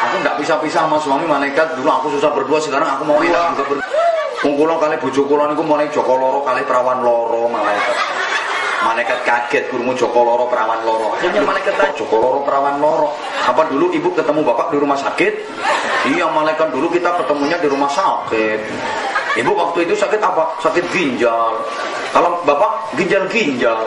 Aku nggak pisah-pisah sama suami malaikat. Dulu aku susah berdua, sekarang aku mau enak juga berdua. Kula kali bojo kula niku mulai Joko loro kali perawan loro malaikat. Malaikat kaget krungu Joko loro perawan loro. Akhirnya malaikat tanya, Joko loro perawan loro. Apa dulu ibu ketemu bapak di rumah sakit? Iya malaikat, dulu kita ketemunya di rumah sakit. Ibu waktu itu sakit apa? Sakit ginjal. Kalau bapak ginjal-ginjal.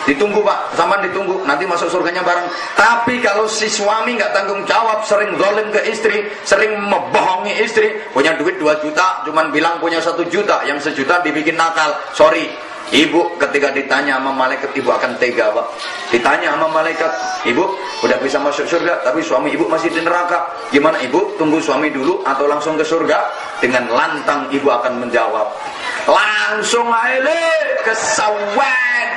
Ditunggu Pak, zaman ditunggu, nanti masuk surganya bareng. Tapi kalau si suami nggak tanggung jawab, sering zalim ke istri, sering membohongi istri, punya duit 2 juta, cuman bilang punya 1 juta, yang 1 juta dibikin nakal. Sorry, ibu ketika ditanya sama malaikat, ibu akan tega Pak. Ditanya sama malaikat, ibu udah bisa masuk surga, tapi suami ibu masih di neraka. Gimana ibu? Tunggu suami dulu atau langsung ke surga? Dengan lantang ibu akan menjawab, langsung aja ke sawan.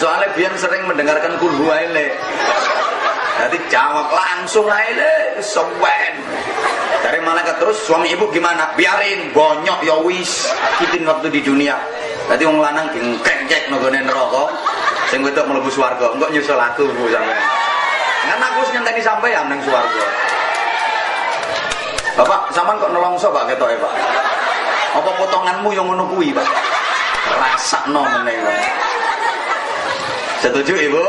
Soalnya biar sering mendengarkan kulhu aile. Jadi jawab langsung aile sewen. Dari malaikat terus suami ibu gimana? Biarin bonyok ya wis. Kitin waktu di dunia. Jadi wong lanang kengkek nggone neraka. Sing wedok mlebu swarga. Engko nyusul aku Bu sampean. Kan aku wis nyenteni sampean ning swarga. Bapak sampean kok nelongso Pak ketoke Pak? Apa potonganmu yang ngono kuwi Pak? Rasakno meneh. Setuju Ibu?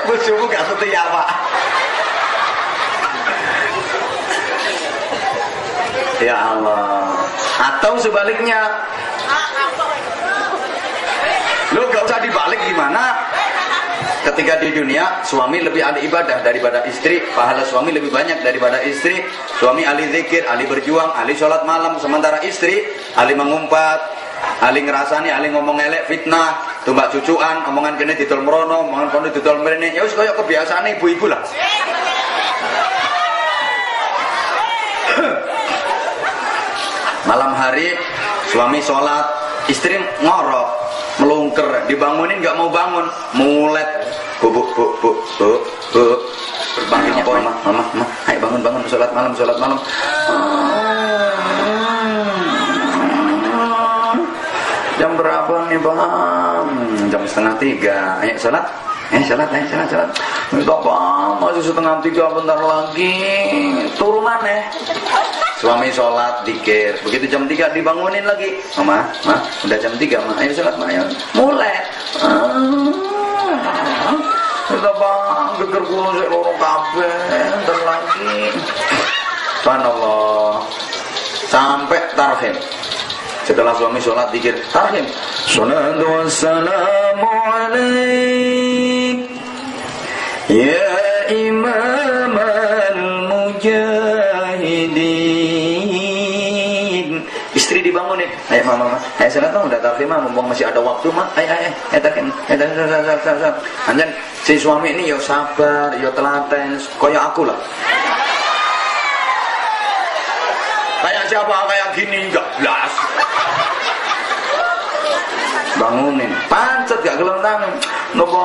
Bojomu gak setia, Pak. Ya Allah. Atau sebaliknya, lu gak usah dibalik gimana? Ketika di dunia suami lebih ahli ibadah daripada istri, pahala suami lebih banyak daripada istri. Suami ahli zikir, ahli berjuang, ahli sholat malam, sementara istri ahli mengumpat, ahli ngerasani, ahli ngomong elek, fitnah, tumbak cucuan, omongan kene didol merono, omongan kono didol mrene. Ya wis kaya kebiasaan ibu-ibu lah. Malam hari suami sholat, istri ngorok, melungker, dibangunin nggak mau bangun, mulet, bu, bangunnya mama, ayo bangun, sholat malam, jam berapa nih bang? Jam 2:30, ayo sholat. Sholat. Minta bang, masih 2:30, bentar lagi. Turun mana? Suami sholat, dikir. Begitu jam 3 dibangunin lagi. Mama, udah jam 3, ma. Ayo sholat, ma. Ayo. Mulai. Minta bang, geger kulo saya lorong kabeh. Bentar lagi. Subhanallah. Sampai tarhim. Setelah suami sholat, dikir. Tarhim. Salatu wassalamu alaik. Ya imam al-mujahidin. Istri dibangunin. Ayo mama, ayo sholat dong, udah tarhim, mumpung masih ada waktu, ma. Ayo tarhim. Anjan si suami ini yo sabar, yo telaten, kayak aku lah. Kayak siapa kayak gini enggak belas. Bangunin, pancet gak gelem tangan. Nopo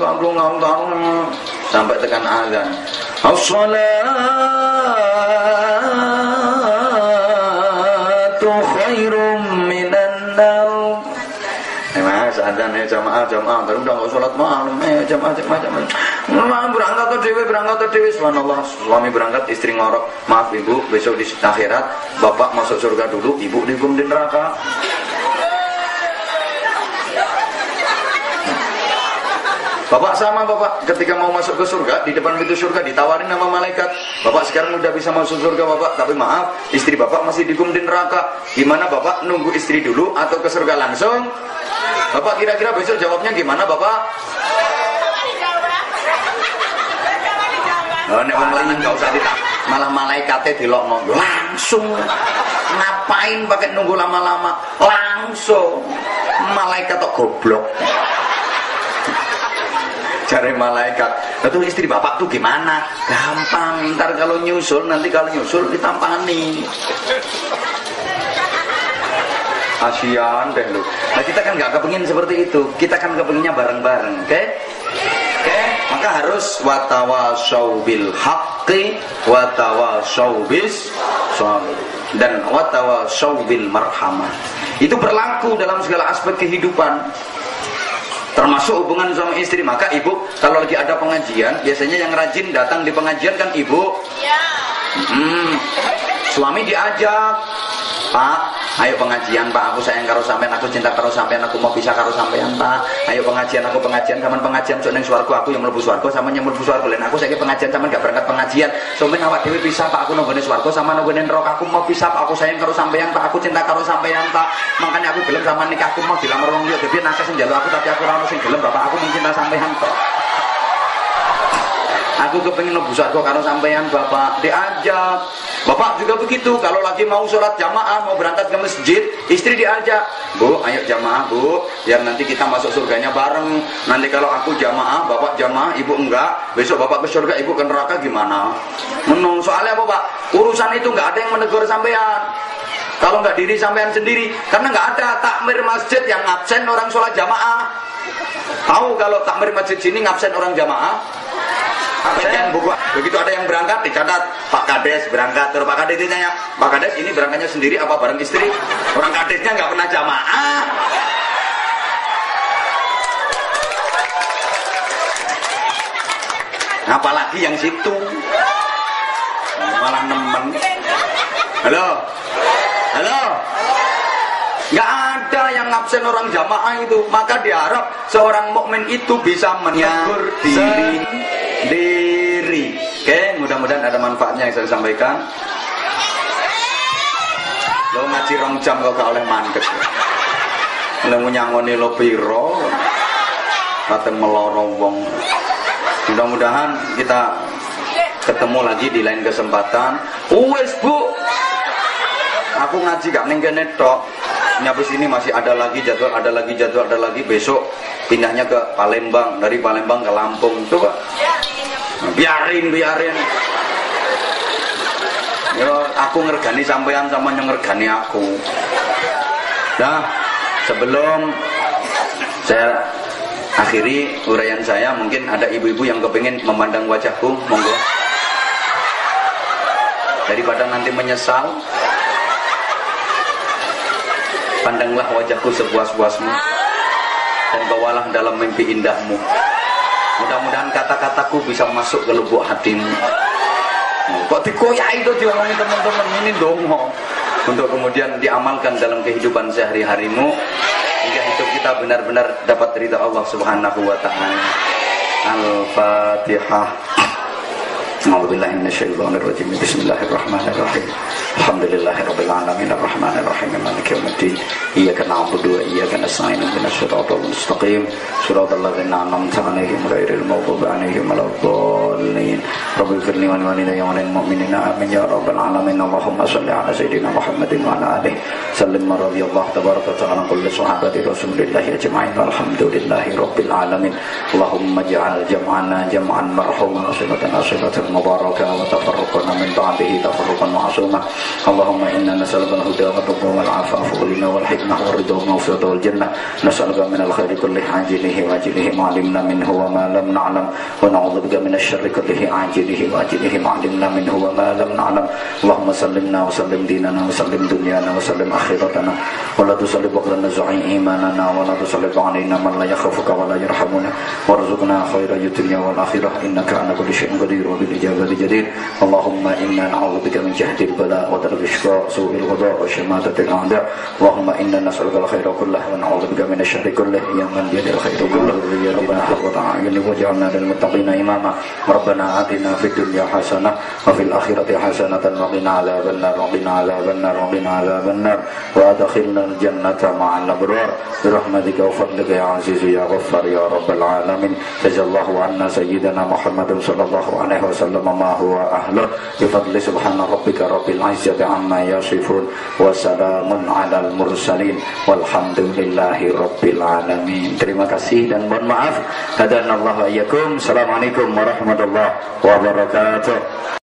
kanggo ngawang sampai tekan azan. As-salatu khairum minan naum. Mas azan ya jamaah, terus udah enggak salat malam. Jamaah. Berangkat ke dewe. Subhanallah, suami berangkat, istri ngorok. Maaf ibu, besok di akhirat bapak masuk surga dulu, ibu dihukum di neraka. Bapak sama bapak ketika mau masuk ke surga, di depan pintu surga ditawarin sama malaikat, bapak sekarang udah bisa masuk surga bapak, tapi maaf istri bapak masih dihukum di neraka. Gimana bapak, nunggu istri dulu atau ke surga langsung? Bapak kira-kira besok jawabnya gimana bapak? Nek wong lanang enggak usah ditanya, malah malaikatnya dilokno langsung. Ngapain pakai nunggu lama-lama? Langsung. Malaikat kok goblok. Cari malaikat, betul istri bapak tuh gimana? Gampang, ntar kalau nyusul ditampani. Kasian deh lu. Nah kita kan nggak kepengin seperti itu, kita kan kepinginnya bareng-bareng, oke? Maka harus watawasau bil haqqi, watawasau bis sabr, dan watawasau bil marhamah. Itu berlaku dalam segala aspek kehidupan. Termasuk hubungan suami istri. Maka ibu kalau lagi ada pengajian, biasanya yang rajin datang di pengajian kan ibu. Ya. Suami diajak, Pak, ayo pengajian Pak, aku sayang karo sampean, aku cinta karo sampean, aku mau bisa karo sampean Pak. Ayo pengajian, kapan pengajian sok ning swarga, aku yang mlebu swarga, sampean yang mlebu swarga. Len aku saiki pengajian sampean gak berangkat pengajian. Sampeyan awak dhewe bisa Pak, aku nang gone swarga sama nang gone neraka, aku mau bisa Pak, aku sayang karo sampean Pak, aku cinta karo sampean Pak. Makanya aku gelem sama nikah, aku mau dilamar wong liya, dadi nakes sing njaluk aku tapi aku ora ono sing gelem Bapak, aku mencinta sampean Pak. Aku kepengin mlebu swarga karo sampean Bapak. Diajak. Bapak juga begitu, kalau lagi mau sholat jamaah, mau berangkat ke masjid, istri diajak, Bu, ayo jamaah Bu, biar nanti kita masuk surganya bareng. Nanti kalau aku jamaah, bapak jamaah, ibu enggak, besok bapak ke surga, ibu ke neraka gimana? Menung, soalnya apa Pak? Urusan itu enggak ada yang menegur sampean. Kalau enggak diri sampean sendiri, karena enggak ada takmir masjid yang absen orang sholat jamaah. Tahu kalau takmir masjid sini ngabsen orang jamaah? Absen, begitu ada yang berangkat dicatat Pak Kades berangkat, terus Pak Kades ditanya, Pak Kades ini berangkatnya sendiri apa bareng istri? Orang Kadesnya nggak pernah jamaah. Apalagi yang situ malah nemen. Halo, nggak ada yang absen orang jamaah itu, maka diharap seorang mukmin itu bisa menegur diri. Oke, mudah-mudahan ada manfaatnya yang saya sampaikan. Lo ngaji rong jam kok gak oleh mandek. Lo nyangoni lo piro, kata meloro wong. Mudah-mudahan kita ketemu lagi di lain kesempatan. Wes Bu, aku ngaji gak ning kene tok. Nyabis ini masih ada lagi jadwal, ada lagi besok pindahnya ke Palembang, dari Palembang ke Lampung. Coba biarin. Yo, aku ngergani sampean sama yang ngergani aku. Nah, sebelum saya akhiri uraian saya, mungkin ada ibu-ibu yang kepingin memandang wajahku, monggo. Daripada nanti menyesal, pandanglah wajahku sepuas-puasmu dan bawalah dalam mimpi indahmu. Mudah-mudahan kata-kataku bisa masuk ke lubuk hatimu. Kok dikoyai itu diomongin teman-teman ini dong, untuk kemudian diamalkan dalam kehidupan sehari-harimu hingga hidup kita benar-benar dapat ridha Allah Subhanahu wa taala. Al-Fatihah. A'udzubillahi minasyaitonir rajim. Bismillahirrahmanirrahim. Alhamdulillahirabbil alamin arrahmanir rahim maliki yaumiddin. Iyyaka na'budu wa iyyaka nasta'in ihdinas siratal mustaqim siratal ladzina an'amta 'alaihim ghairil maghdubi 'alaihim waladdallin. Rabbil firli wa walidayya wal mu'minina amin ya rabbal alamin. Allahumma shalli 'ala sayyidina Muhammadin wa 'ala alihi sallim radhiyallahu tabaraka ta'ala kulli sahabati rasulillahi ajma'in walhamdulillahi rabbil alamin. Allahumma ij'al jam'ana jam'an marhuman wa silatan silatan mubarakah wa tafarraqana min ba'dihi tafarruqan ma'suma. Allahumma inna nas'aluka al-huda wa taqwa wal 'afafa wal ghina wal hikmah wal ridha wal maghfirata wal jannah. Nas'aluka min al-khairi kullihi 'ajilihi wa ajilihi ma 'alimna minhu wa ma lam na'lam wa na'udzubika min asy-syarri kullihi 'ajilihi wa ajilihi ma 'alimna minhu wa ma lam na'lam. Allahumma sallimna wa sallim dinana wa sallim dunyana wa sallim akhiratana wa la tusalli ba'dana zu'i imanana wa la tusalli 'alaina man la yakhafuka wa la yarhamuna warzuqna khaira dunya wal akhirah innaka 'ala kulli syai'in qadir wa bil ijabati jadir. Allahumma inna na'udzubika min jahdil bala wa darkil shiqa su'il qada wa syamatatil a'da. Allahumma inna nas'aluka al-khaira kullahu wa na'udzubika min asy-syarri kullihi ya man biyadil khairu kulluhu rabbana qurrata a'yun waj'alna lil muttaqina imama. Rabbana atina fid dunya hasanah wa fil akhirati hasanatan wa qina adzabannar wa qina adzabannar wa qina adzabannar wa adkhilna al-jannata ma'al abrar bi rahmatika wa fadlika ya aziz ya ghaffar ya rabbal alamin. Jazallahu anna sayyidina Muhammadin sallallahu alaihi wasallam ma huwa ahluh bi fadli subhana rabbika rabbil izzati amma yasifun wa salamun alal mursalin walhamdulillahi rabbil alamin. Terima kasih dan mohon maaf. Hadanallahu wa iyyakum. Assalamualaikum warahmatullahi wabarakatuh.